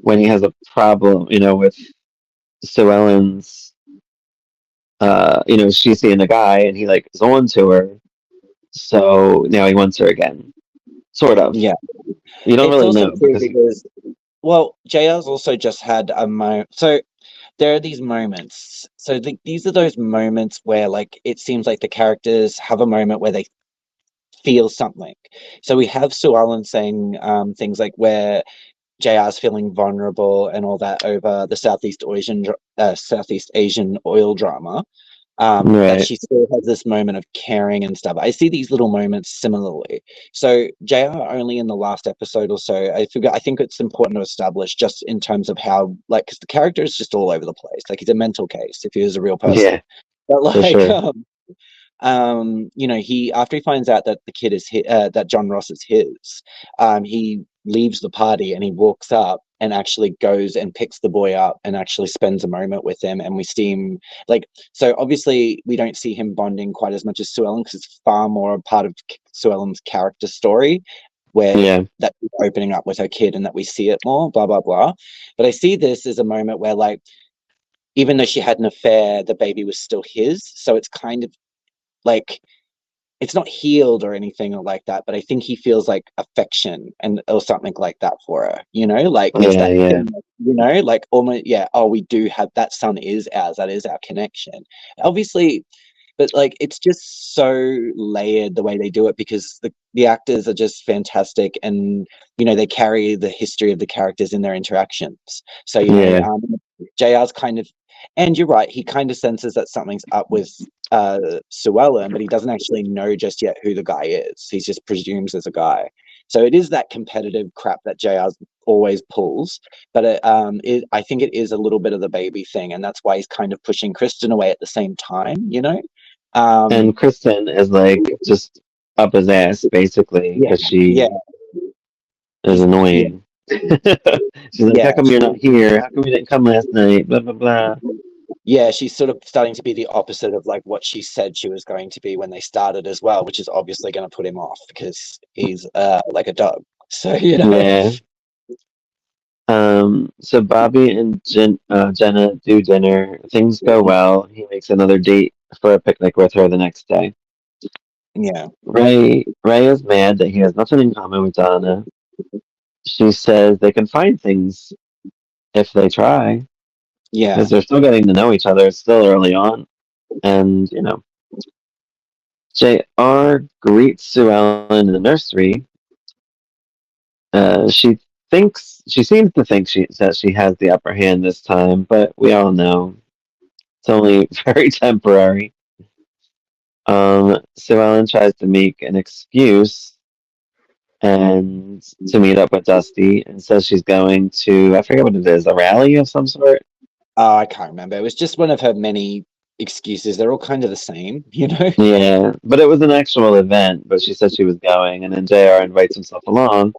when he has a problem, with Sue Ellen's, she's seeing a guy and he like is on to her, so now he wants her again, sort of. Yeah. You don't It's really also know true because because, well, JR's also just had a moment. So there are these moments. So these are those moments where, like, it seems like the characters have a moment where they feel something. So we have Sue Ellen saying things like where JR's feeling vulnerable and all that over the Southeast Asian oil drama. That right, she still has this moment of caring and stuff. I see these little moments similarly. So JR only in the last episode or so, I think it's important to establish just in terms of how, like, because the character is just all over the place. Like, he's a mental case if he was a real person. yeah, But for like, sure. he after he finds out that the kid is that John Ross is his, he leaves the party and he walks up and actually goes and picks the boy up and actually spends a moment with him, and we see him, like, so obviously we don't see him bonding quite as much as Sue Ellen because it's far more a part of Sue Ellen's character story where Yeah, that she's opening up with her kid and that we see it more, blah blah blah. But I see this as a moment where, like, even though she had an affair, the baby was still his, so it's kind of like it's not healed or anything like that, but I think he feels like affection and or something like that for her, like it's yeah, that yeah, thing, like almost, yeah, oh, we do have that son is ours, that is our connection, obviously. But like it's just so layered the way they do it because the actors are just fantastic, and they carry the history of the characters in their interactions. So yeah, JR's kind of, and you're right, he kind of senses that something's up with Sue Ellen, but he doesn't actually know just yet who the guy is. He just presumes there's a guy. So it is that competitive crap that JR always pulls, but I think it is a little bit of the baby thing, and that's why he's kind of pushing Kristen away at the same time. and Um, Kristen is like just up his ass basically yeah, because yeah, she is he's, yeah, annoying. She's like, how yeah. come you're not here? How come you didn't come last night? Blah blah blah. Yeah, she's sort of starting to be the opposite of like what she said she was going to be when they started as well, which is obviously going to put him off because he's like a dog. So Yeah. So Bobby and Jenna do dinner. Things go well. He makes another date for a picnic with her the next day. yeah, Ray is mad that he has nothing in common with Donna. She says they can find things if they try, yeah, because they're still getting to know each other. It's still early on. And, JR greets Sue Ellen in the nursery. She seems to think that she has the upper hand this time, but we all know it's only very temporary. Sue Ellen tries to make an excuse and to meet up with Dusty and says she's going to, I forget what it is, a rally of some sort. oh, I can't remember. It was just one of her many excuses. They're all kind of the same. Yeah, but it was an actual event, but she said she was going, and then JR invites himself along,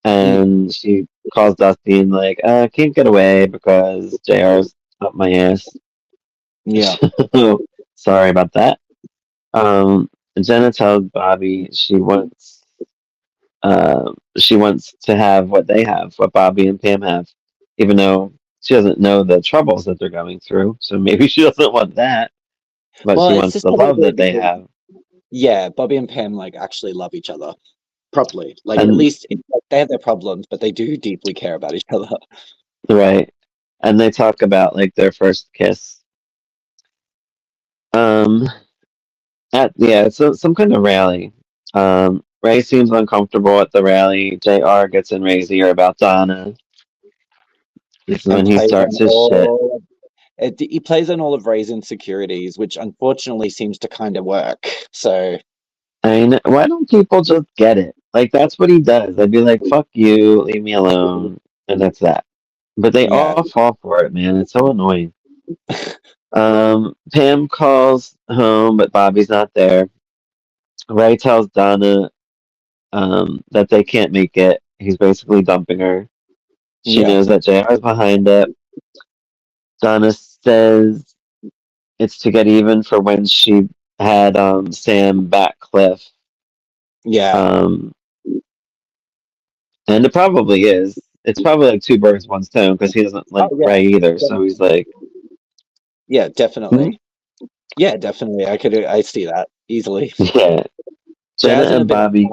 Mm, and she calls Dusty and like, can't get away because JR's up my ass. yeah. So sorry about that. Um, Jenna tells Bobby she wants to have what they have, what Bobby and Pam have, even though she doesn't know the troubles that they're going through. So maybe she doesn't want that, but Well, she it's wants just the a little love bit that they because have. yeah, Bobby and Pam like actually love each other properly. Like at And least like, they have their problems, but they do deeply care about each other. right, and they talk about like their first kiss. Um, at yeah, it's some kind of rally. Ray seems uncomfortable at the rally. Jr. gets in Ray's ear about Donna. This is And when he plays starts on his shit. all he plays on all of Ray's insecurities, which unfortunately seems to kind of work. So And why don't people just get it? Like that's what he does. I'd be like, "Fuck you, leave me alone," and that's that. But they yeah, all fall for it, man. It's so annoying. Pam calls home, but Bobby's not there. Ray tells Donna that they can't make it. He's basically dumping her. She yeah, knows that JR's behind it. Donna says it's to get even for when she had Sam back Cliff. yeah. Um, and it probably is. It's probably like two birds, one stone because he doesn't Oh like yeah, Ray either. So he's definitely. like, Yeah, hmm? definitely. Yeah, definitely. I see that easily. Yeah. Jenna Jazz in a and bit of Bobby,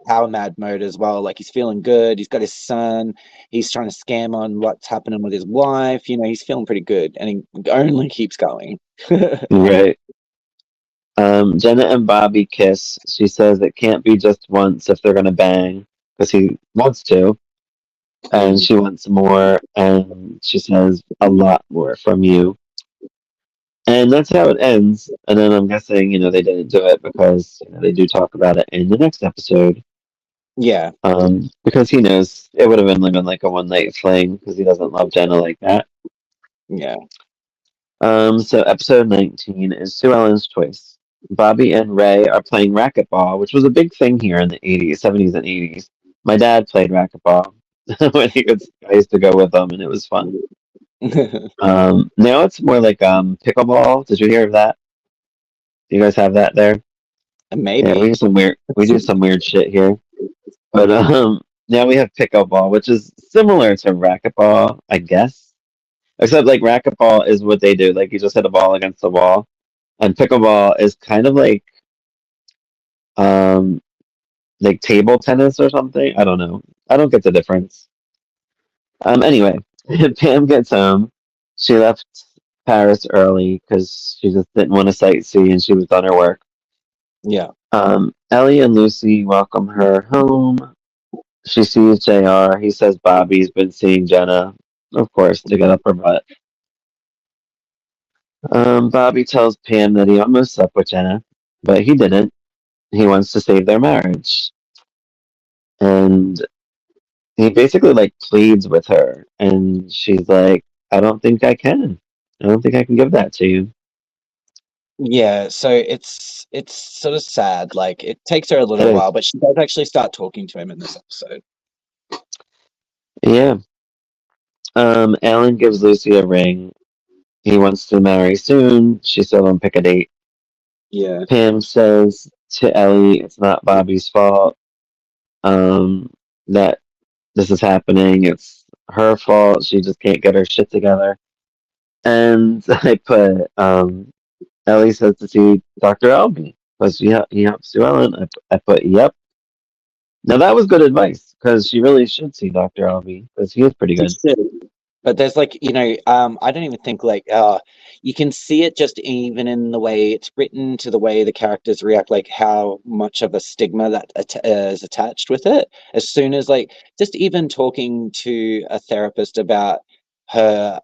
power mad mode as well. Like he's feeling good. He's got his son. He's trying to scam on what's happening with his wife. You know, he's feeling pretty good, and he only keeps going. right? Jenna and Bobby kiss. She says it can't be just once if they're gonna bang because he wants to, and Mm. she wants more, and she says a lot more from you. And that's how it ends. And then I'm guessing, they didn't do it because they do talk about it in the next episode. Yeah, Because he knows it would have been like a one night fling because he doesn't love Jenna like that. yeah, So episode 19 is Sue Ellen's Choice. Bobby and Ray are playing racquetball, which was a big thing here in the 80s, 70s, and 80s. My dad played racquetball when I used to go with him, and it was fun. Now it's more like pickleball. Did you hear of that? Do you guys have that there? Yeah, maybe. we do some weird shit here. But now we have pickleball, which is similar to racquetball, I guess. Except like racquetball is what they do. Like you just hit a ball against the wall. And pickleball is kind of um like table tennis or something. I don't know. I don't get the difference. Anyway, Pam gets home. She left Paris early because she just didn't want to sightsee and she was done her work. Yeah, Ellie and Lucy welcome her home. She sees JR. He says Bobby's been seeing Jenna, of course, to get up her butt. Bobby tells Pam that he almost slept with Jenna, but he didn't. He wants to save their marriage. And he basically like pleads with her. And she's like, I don't think I can. I don't think I can give that to you. yeah. So it's sort of sad. Like it takes her a It little while, is. but she does actually start talking to him in this episode. Yeah. Alan gives Lucy a ring. He wants to marry soon. She still don't pick a date. Yeah, Pam says to Ellie it's not Bobby's fault that this is happening. It's her fault. She just can't get her shit together. And I put Ellie says to see Dr. Albie because he helps Sue Ellen. I put yep. Now that was good advice because she really should see Dr. Albie because he is pretty she good. should. But there's like, I don't even think like you can see it just even in the way it's written to the way the characters react, like how much of a stigma that is attached with it. As soon as like just even talking to a therapist about her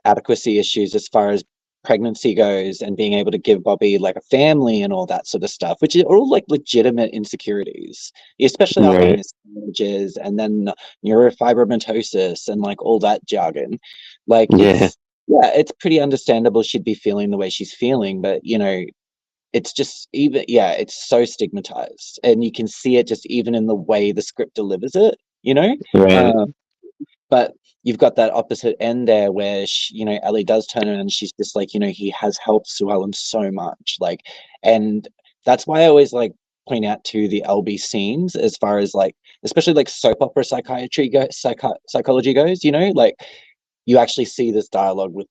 adequacy issues as far as pregnancy goes and being able to give Bobby like a family and all that sort of stuff, which is all like legitimate insecurities, especially after Right. miscarriages and then neurofibromatosis and like all that jargon. Like Yeah. it's yeah, it's pretty understandable she'd be feeling the way she's feeling, but it's just even yeah, it's so stigmatized, and you can see it just even in the way the script delivers it. You know, Right. um, but you've got that opposite end there where Ellie does turn around and she's just like, he has helped Sue Ellen so much. Like, and that's why I always like point out to the LB scenes as far as like, especially like soap opera psychology goes, like you actually see this dialogue with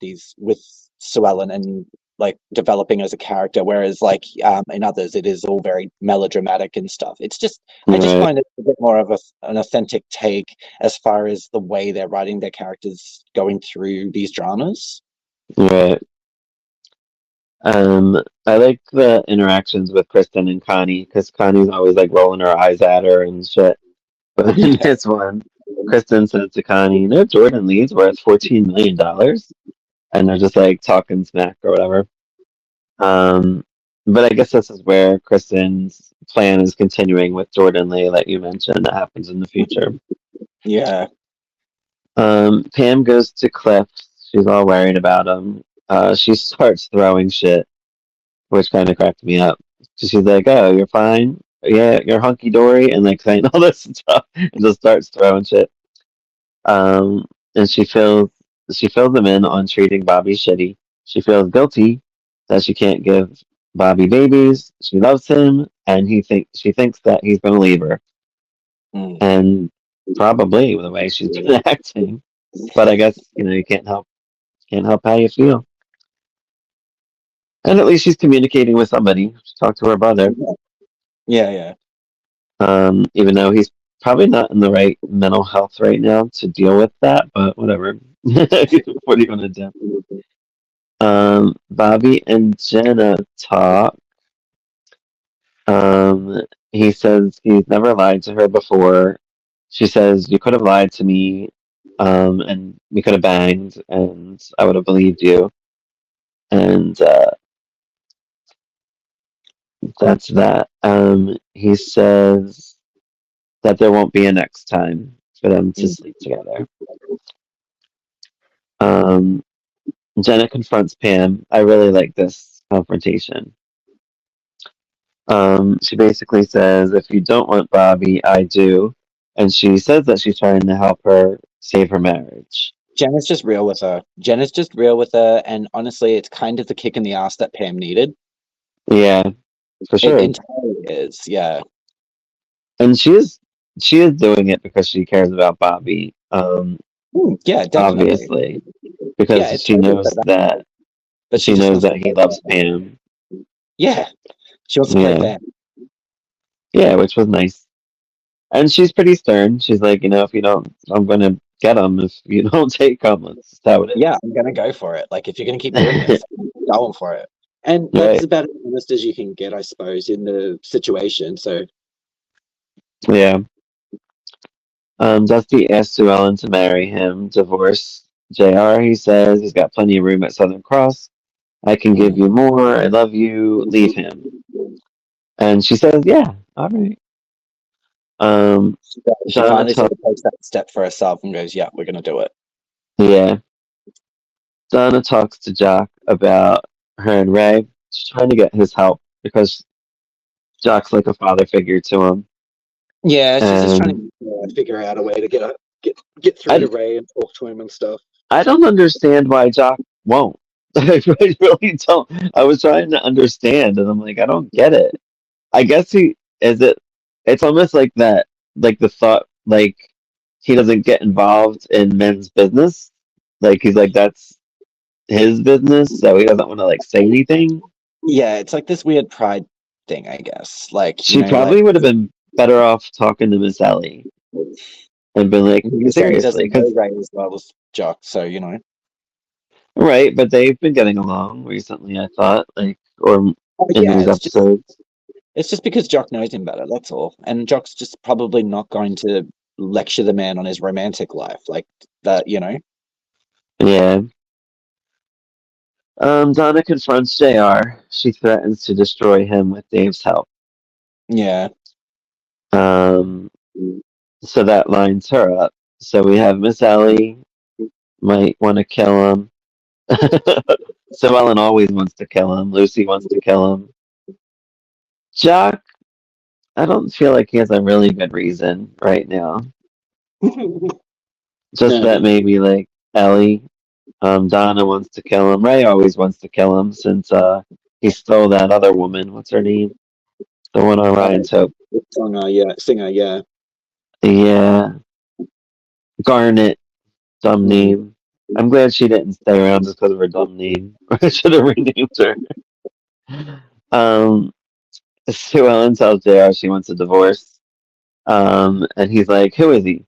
Sue Ellen and like developing as a character, whereas like in others it is all very melodramatic and stuff. It's just I just Right, find it a bit more of an authentic take as far as the way they're writing their characters going through these dramas. right. I like the interactions with Kristen and Connie because Connie's always like rolling her eyes at her and shit. But in Yeah. this one, Kristen says to Connie, "You know, Jordan Lee's worth $14 million," and they're just like talking smack or whatever. Um, but I guess this is where Kristen's plan is continuing with Jordan Lee, that you mentioned, that happens in the future. Yeah. Pam goes to Cliff. She's all worried about him. She starts throwing shit, which kind of cracked me up. So she's like, "Oh, you're fine. Yeah, you're hunky dory," and like saying all this stuff, and just starts throwing shit. Um, and she fills him in on treating Bobby shitty. She feels guilty that she can't give Bobby babies. She loves him, and she thinks that he's going to leave her, Mm. and probably the way she's been acting. But I guess you can't help how you feel. And at least she's communicating with somebody. She talked to her brother, Yeah, yeah. even though he's probably not in the right mental health right now to deal with that. But whatever. What are you going to do? Bobby and Jenna talk. He says he's never lied to her before. She says, "You could have lied to me, and we could have banged, and I would have believed you." And that's that. He says that there won't be a next time for them to Mm. sleep together. Um, Jenna confronts Pam. I really like this confrontation. She basically says, "If you don't want Bobby, I do." And she says that she's trying to help her save her marriage. Jenna's just real with her. Jenna's just real with her, and honestly, it's kind of the kick in the ass that Pam needed. Yeah, for It sure. entirely is. Yeah. And she is doing it because she cares about Bobby, Yeah, definitely. obviously. Yeah, Because it totally says that. But she she just knows wants to that he play loves fair. Pam. Yeah, she wants to play Yeah. fair. Yeah, which was nice. And she's pretty stern. She's like, if you don't, I'm gonna get him if you don't take him. That's just how it Yeah, I'm gonna go for it. Like, if you're gonna keep doing is. this, I'm going for it. And that's Right. about as honest as you can get, I suppose, in the situation. So, Yeah. Dusty asks Sue Ellen to marry him, divorce JR. He says he's got plenty of room at Southern Cross. I can give mm. you more. I love you. Leave him. And she says, yeah, all right. Um, She Donna finally sort talks, of takes that step for herself and goes, "Yeah, we're gonna do it." yeah. Donna talks to Jock about her and Ray. She's trying to get his help because Jock's like a father figure to him. Yeah, she's just trying And to figure out a way to get through I, to Ray and talk to him and stuff. I don't understand why Jock won't. I really don't. I was trying to understand, and I'm like, I don't get it. I guess he is it. It's almost like that, like the thought, like he doesn't get involved in men's business. Like he's like that's his business, so he doesn't want to like say anything. Yeah, it's like this weird pride thing, I guess. Like, She like probably would have been better off talking to Miss Ellie and been like, Miss Ellie seriously, doesn't know because Ray as well as Jock, so right, but they've been getting along recently. I thought, like, or Oh, in yeah, these episodes, it's just because Jock knows him better, that's all. And Jock's just probably not going to lecture the man on his romantic life like that. yeah. Donna confronts JR. She threatens to destroy him with Dave's help. Yeah. Um, so that lines her up. So we have Miss Ellie might want to kill him. So Ellen always wants to kill him. Lucy wants to kill him. Jock, I don't feel like he has a really good reason right now. Just that No. maybe like Ellie, Donna wants to kill him. Ray always wants to kill him since he stole that other woman. What's her name? The one on Uh, Ryan's Hope. singer, yeah. Yeah, Garnet, dumb Mm. name. I'm glad she didn't stay around just because of her dumb name. I should have renamed her. Um, Sue Ellen tells JR she wants a divorce. And he's like, "Who is he?"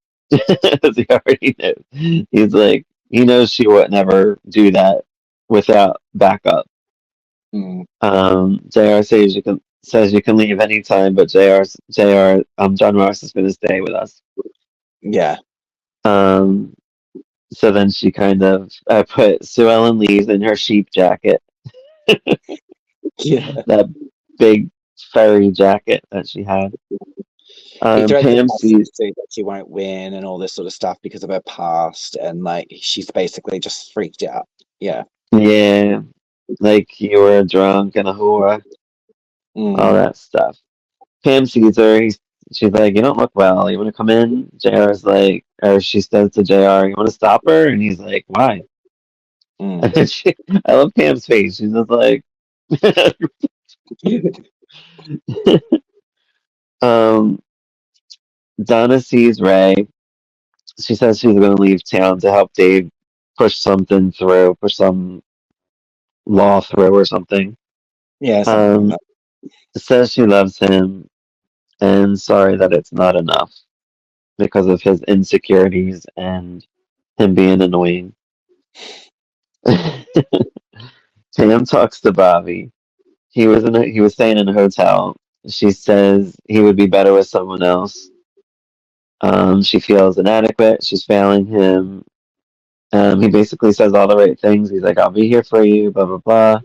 As he already knows. He's like, he knows she would never do that without backup. Mm, JR says you can leave anytime, but John Ross is going to stay with us. yeah. Um, so then she kind of put Sue Ellen leaves in her sheep jacket, Yeah. that big furry jacket that she had. He threatens the Pam sees, message too that she won't win and all this sort of stuff because of her past, and like she's basically just freaked out. Yeah. yeah, like you were a drunk and a whore, all Mm, that stuff. Pam sees her. She's like, "You don't look well. You want to come in?" JR's like, or she says to JR, "You want to stop her?" And he's like, "Why?" mm. And then I love Pam's face. She's just like, um, Donna sees Ray. She says she's going to leave town to help Dave push something through, push some law through or something. Yeah, something like Um, that. says she loves him and sorry that it's not enough because of his insecurities and him being annoying. Pam talks to Bobby. He was staying in a hotel. She says he would be better with someone else. She feels inadequate. She's failing him. He basically says all the right things. He's like, "I'll be here for you," blah blah blah.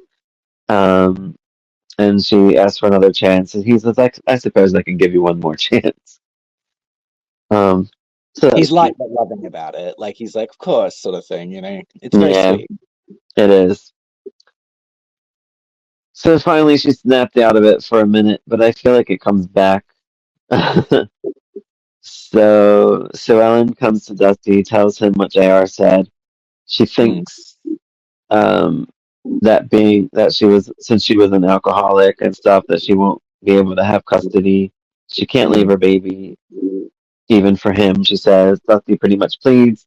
Um, and she asks for another chance, and he's like, "I suppose I can give you one more chance." Um, so that He's was like cute. but loving about it. Like he's like, of course, sort of thing, you know. It's very Yeah, sweet. it is. So finally, she snapped out of it for a minute, but I feel like it comes back. So Ellen comes to Dusty, tells him what JR said. She Mm, thinks um, that she was since she was an alcoholic and stuff that she won't be able to have custody. She can't leave mm. her baby even for him. She says Dusty pretty much pleads.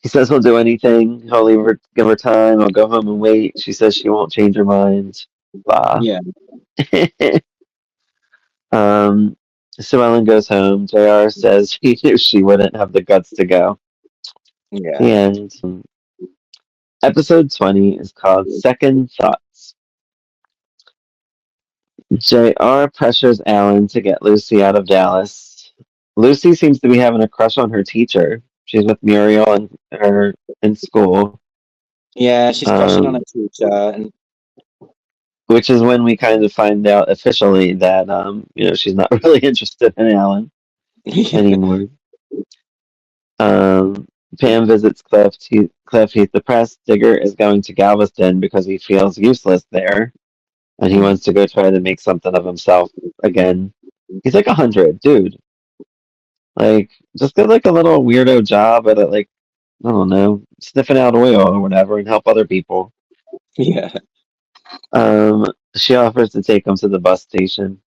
He says he'll do anything. He'll leave her, give her time. I'll go home and wait. She says she won't change her mind. Blah. Yeah, um, so Ellen goes home. JR says he knew she wouldn't have the guts to go. yeah. The end. Episode 20 is called Second Thoughts. JR pressures Alan to get Lucy out of Dallas. Lucy seems to be having a crush on her teacher. She's with Muriel and her in school, Yeah, she's crushing on a um, teacher and which is when we kind of find out officially that she's not really interested in Alan yeah. anymore. Um, Pam visits Cliff. He's depressed. Digger is going to Galveston because he feels useless there, and he Mm. wants to go try to make something of himself again. He's like 100, dude. Like, just get like a little weirdo job at like, I don't know, sniffing out oil or whatever, and help other people. Yeah. She offers to take him to the bus station.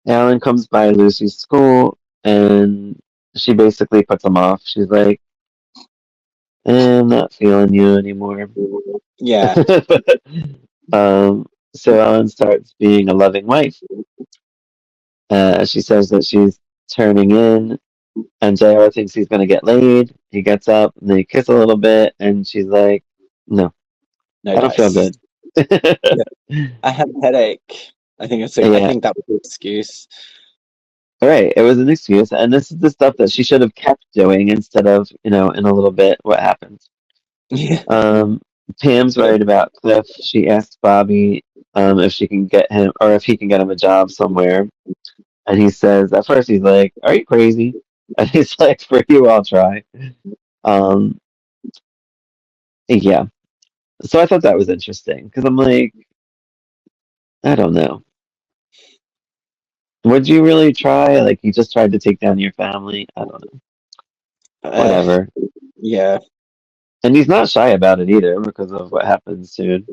Alan comes by Lucy's school, and she basically puts him off. She's like, I'm not feeling you anymore. Yeah. So Ellen starts being a loving wife. She says that she's turning in, and JR thinks he's going to get laid. He gets up, and they kiss a little bit, and she's like, "No, No I don't feel dice. good." Yeah. I have a headache. I Yeah, think that was the excuse. all right. It was an excuse, and this is the stuff that she should have kept doing instead of, in a little bit, what happens. Yeah. Um, Pam's worried about Cliff. She asks Bobby if she can get him, or if he can get him a job somewhere. And he says, at first he's like, "Are you crazy?" And he's like, "For you, I'll try." Um, yeah. So I thought that was interesting because I'm like, I don't know. Would you really try? Like, you just tried to take down your family? I don't know. Uh, Whatever. yeah. And he's not shy about it either because of what happens soon.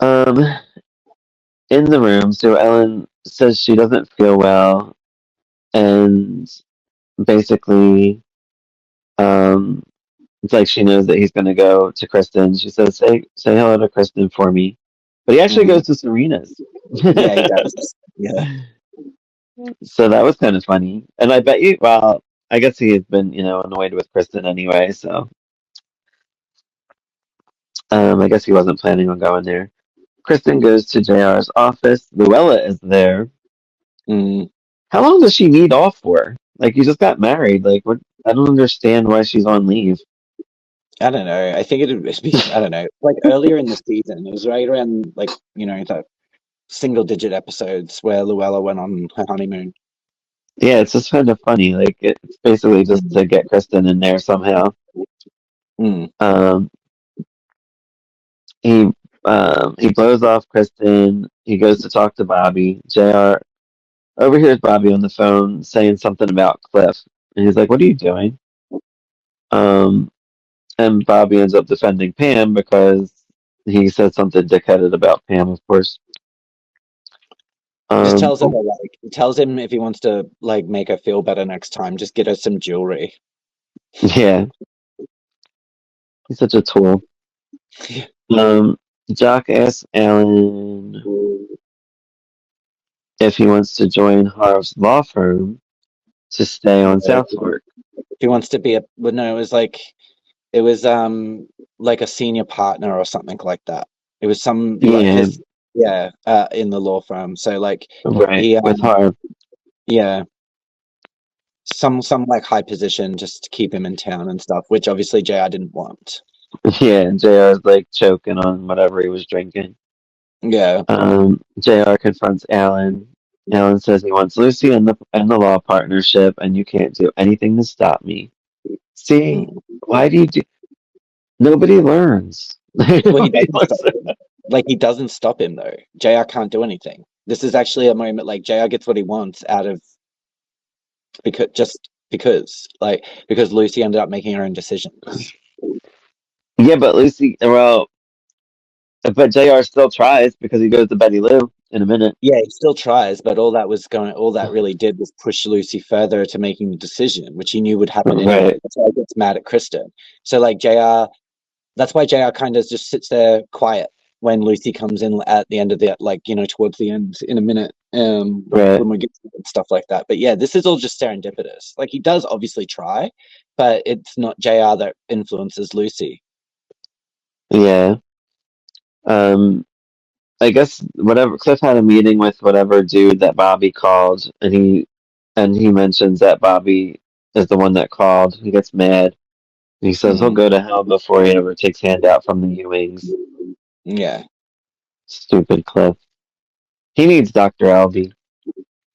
Um, in the room, so Ellen says she doesn't feel well, and basically, um, It's like she knows that he's going to go to Kristen. She says, say hello to Kristen for me." But he actually Mm. goes to Serena's. Yeah, he does. Yeah. So that was kind of funny. And I bet you, well, I guess he has been, annoyed with Kristen anyway. So I guess he wasn't planning on going there. Kristen goes to JR's office. Luella is there. Mm. How long does she need off for? Like, you just got married. Like, what? I don't understand why she's on leave. I don't know. I think it'd be, I don't know. Like earlier in the season, it was right around like, the single digit episodes where Luella went on her honeymoon. Yeah, it's just kind of funny. Like, it's basically just Mm. to get Kristen in there somehow. Mm. Um, he he blows off Kristen. He goes to talk to Bobby. JR overhears Bobby on the phone saying something about Cliff, and he's like, "What are you doing?" Um, and Bobby ends up defending Pam because he said something dickheaded about Pam, of course. Just tells him Oh, tells him if he wants to like make her feel better next time, just get her some jewelry. yeah, he's such a tool. Yeah. Um, Jock asks Alan if he wants to join Harv's law firm to stay on South Fork. If he wants to be a, well, no, it was like a senior partner or something like that. It was some like Yeah, his, yeah, in the law firm. So like right, he with Harv. yeah, some like high position just to keep him in town and stuff, which obviously JR didn't want. Yeah, and JR's like choking on whatever he was drinking. Yeah. JR confronts Alan. Alan says he wants Lucy and the law partnership, and you can't do anything to stop me. See, Mm. why do you do? Nobody learns. Well, he Nobody doesn't stop learns. him. Like he doesn't stop him though. JR can't do anything. This is actually a moment like JR gets what he wants out of because Lucy ended up making her own decisions. Yeah, but Lucy, well, but JR still tries because he goes to Betty Lou in a minute. Yeah, he still tries, but all that really did was push Lucy further to making the decision, which he knew would happen anyway. Right. That's why he gets mad at Kristen. So like JR, that's why JR kind of just sits there quiet when Lucy comes in at the end of the like, towards the end in a minute, Right. when we get to stuff like that. But yeah, this is all just serendipitous. Like he does obviously try, but it's not JR that influences Lucy. Yeah. Um, I guess whatever Cliff had a meeting with whatever dude that Bobby called, and he mentions that Bobby is the one that called. He gets mad. He says he'll Mm, go to hell before he ever takes handout from the Ewings. yeah. Stupid Cliff. He needs Dr. Albie.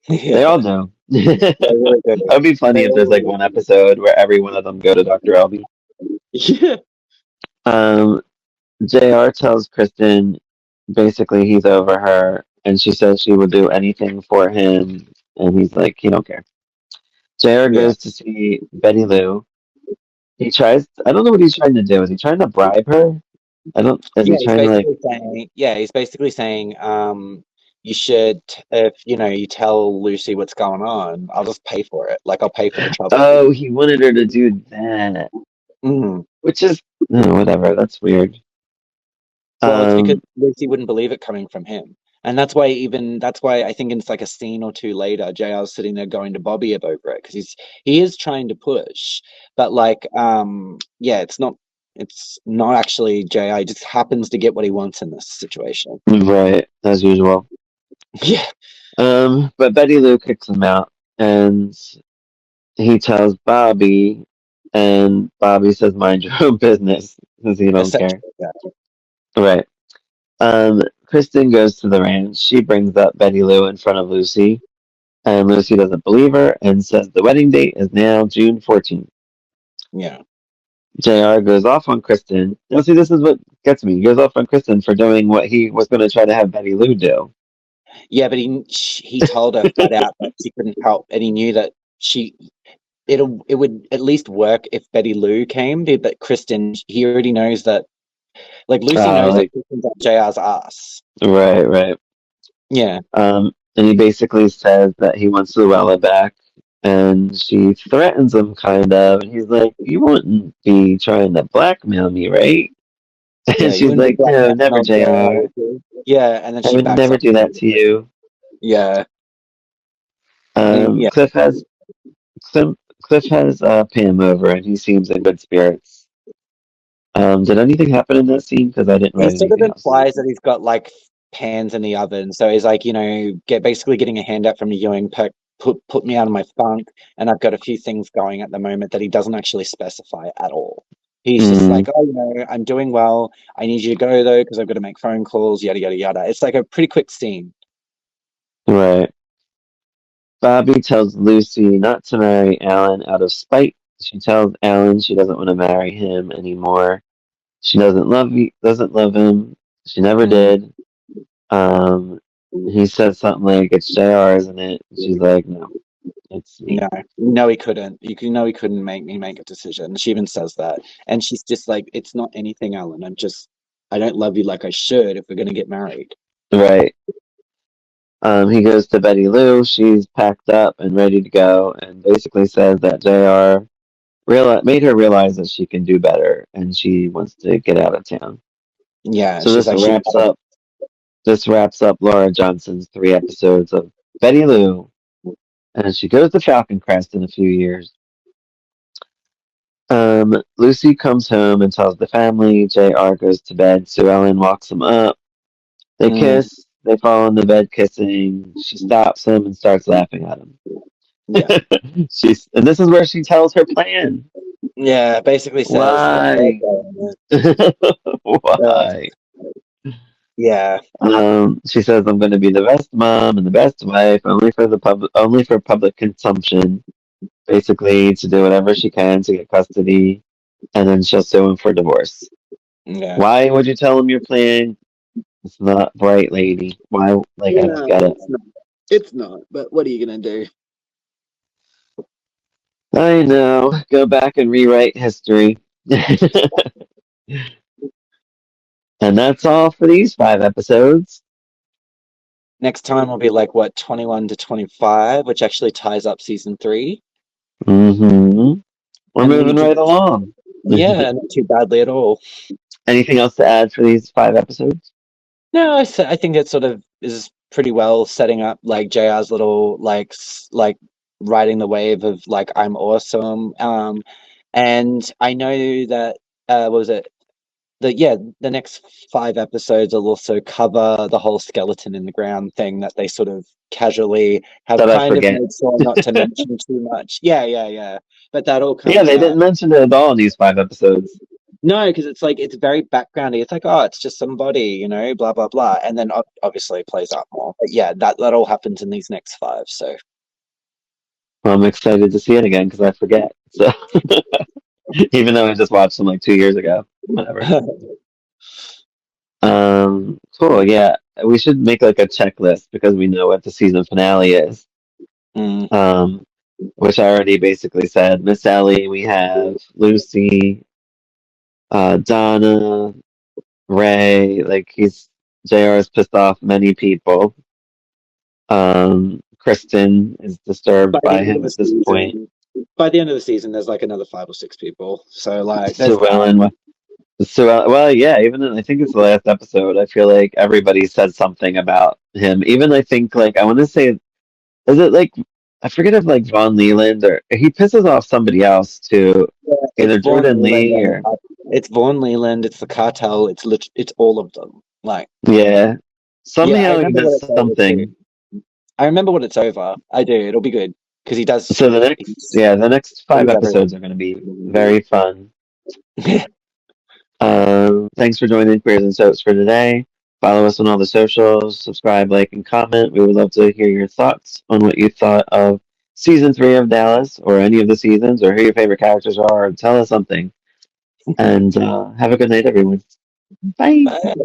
They all Yeah. do. They really That do. would be They funny if there's like all one episode where every one of them go to Dr. Albie. yeah. Um, JR tells Kristen basically he's over her, and she says she would do anything for him, and he's like, he don't care. JR Yeah. goes to see Betty Lou. I don't know what he's trying to do. Is he trying to bribe her? Is he trying to like, He's basically saying, you should, if you tell Lucy what's going on, I'll just pay for it. Like I'll pay for the trouble. oh, he wanted her to do that, Mm. which is, whatever, that's weird. Well, it's because Um, Lucy wouldn't believe it coming from him. And that's why I think it's like a scene or two later, JR's sitting there going to Bobby over it because he is trying to push, but like yeah, it's not actually JR. He just happens to get what he wants in this situation. right, as usual. Yeah. But Betty Lou kicks him out, and he tells Bobby, and Bobby says, "Mind your own business," because he don't care. Essentially, yeah. Right. Kristen goes to the ranch. She brings up Betty Lou in front of Lucy, and Lucy doesn't believe her and says the wedding date is now June 14th. Yeah. JR goes off on Kristen. Now, see, this is what gets me. He goes off on Kristen for doing what he was going to try to have Betty Lou do. Yeah, but he told her flat out that she couldn't help, and he knew that it would at least work if Betty Lou came, but Kristen, he already knows that. Like Lucy knows that Like, Kristen's up JR's ass. right. Yeah. And he basically says that he wants Luella back, and she threatens him kind of, and he's like, "You wouldn't be trying to blackmail me, right?" And Yeah, you she's wouldn't be like, "No, blackmailing an never, old girl, Jr. would you? Yeah, and then I she would backs never up. do that to you." Yeah, yeah. Cliff has Cliff, Cliff has Pam over, and he seems in good spirits. Did anything happen in that scene? Because I didn't He write sort of anything else. implies that he's got like pans in the oven, so he's like, get basically getting a handout from the Ewing, put me out of my funk, and I've got a few things going at the moment that he doesn't actually specify at all. He's just Mm, like, oh, I'm doing well. I need you to go though because I've got to make phone calls, yada yada yada. It's like a pretty quick scene. right. Bobby tells Lucy not to marry Alan out of spite. She tells Alan she doesn't want to marry him anymore. She doesn't love him. She never Mm, did. Um, he says something like, "It's JR, isn't it?" She's like, "No, it's me." no, no, he couldn't. He couldn't make me make a decision. She even says that, and she's just like, it's not anything, Alan. I don't love you like I should if we're gonna get married. Right. He goes to Betty Lou. She's packed up and ready to go, and basically says that JR made her realize that she can do better, and she wants to get out of town. Yeah, So she's this like, she's wraps up. This wraps up Laura Johnson's 3 episodes of Betty Lou, and she goes to Falcon Crest in a few years. Lucy comes home and tells the family. JR goes to bed. Sue Ellen walks him up. They mm, kiss. They fall in the bed kissing. She stops him and starts laughing at him. yeah, And this is where she tells her plan. yeah. Basically says like, Why? uh, Why? yeah, She says, "I'm going to be the best mom and the best wife, only for public consumption. Basically, to do whatever she can to get custody, and then she'll sue him for divorce." yeah. Why would you tell him your plan? It's not bright, lady. Why? Like, I don't No, get it. it's not. It's not. But what are you gonna do? I know. Go back and rewrite history. And that's all for these 5 episodes. Next time will be like what 21 to 25, which actually ties up season three, Hmm. We're and we moving need to. right along. Yeah, not too badly at all. Anything else to add for these 5 episodes? No, I think it sort of is pretty well setting up like JR's little like riding the wave of like I'm awesome. And I know that what was it? The next 5 episodes will also cover the whole skeleton in the ground thing that they sort of casually have That I kind of forget. made sure not to mention too much. Yeah, yeah, yeah. But that all Yeah, comes they out. didn't mention it at all in these 5 episodes. No, because it's like it's very backgroundy. It's like, oh, it's just somebody, blah blah blah, and then obviously it plays out more. But yeah, that all happens in these next five. So Well, I'm excited to see it again because I forget. So even though I just watched them like 2 years ago, whatever. Cool. Yeah, we should make like a checklist because we know what the season finale is. mm, Um, which I already basically said. Miss Ellie, we have Lucy, Donna, Ray. Like JR is pissed off many people. Kristen is by disturbed the by end of him the at this point. season, by the end of the season, there's like another 5 or 6 people. So like, there's Sue that. Ellen. Well, yeah. Even I think it's the last episode. I feel like everybody said something about him. Even I think like I want to say, is it like I forget if like Von Leland or he pisses off somebody else too, Yeah, it's either Vaughn Jordan Leland Lee and or it's Vaughn Leland. It's the cartel. It's all of them. Like, yeah. yeah, I Somehow he remember what does it's over too. something. I remember what it's over. I do. It'll be good because he does. So the next five He's everywhere. episodes are going to be very fun. Thanks for joining Queers and Soaps for today. Follow us on all the socials, subscribe, like, and comment. We would love to hear your thoughts on what you thought of season 3 of Dallas or any of the seasons or who your favorite characters are. Tell us something. And have a good night, everyone. Bye. Bye.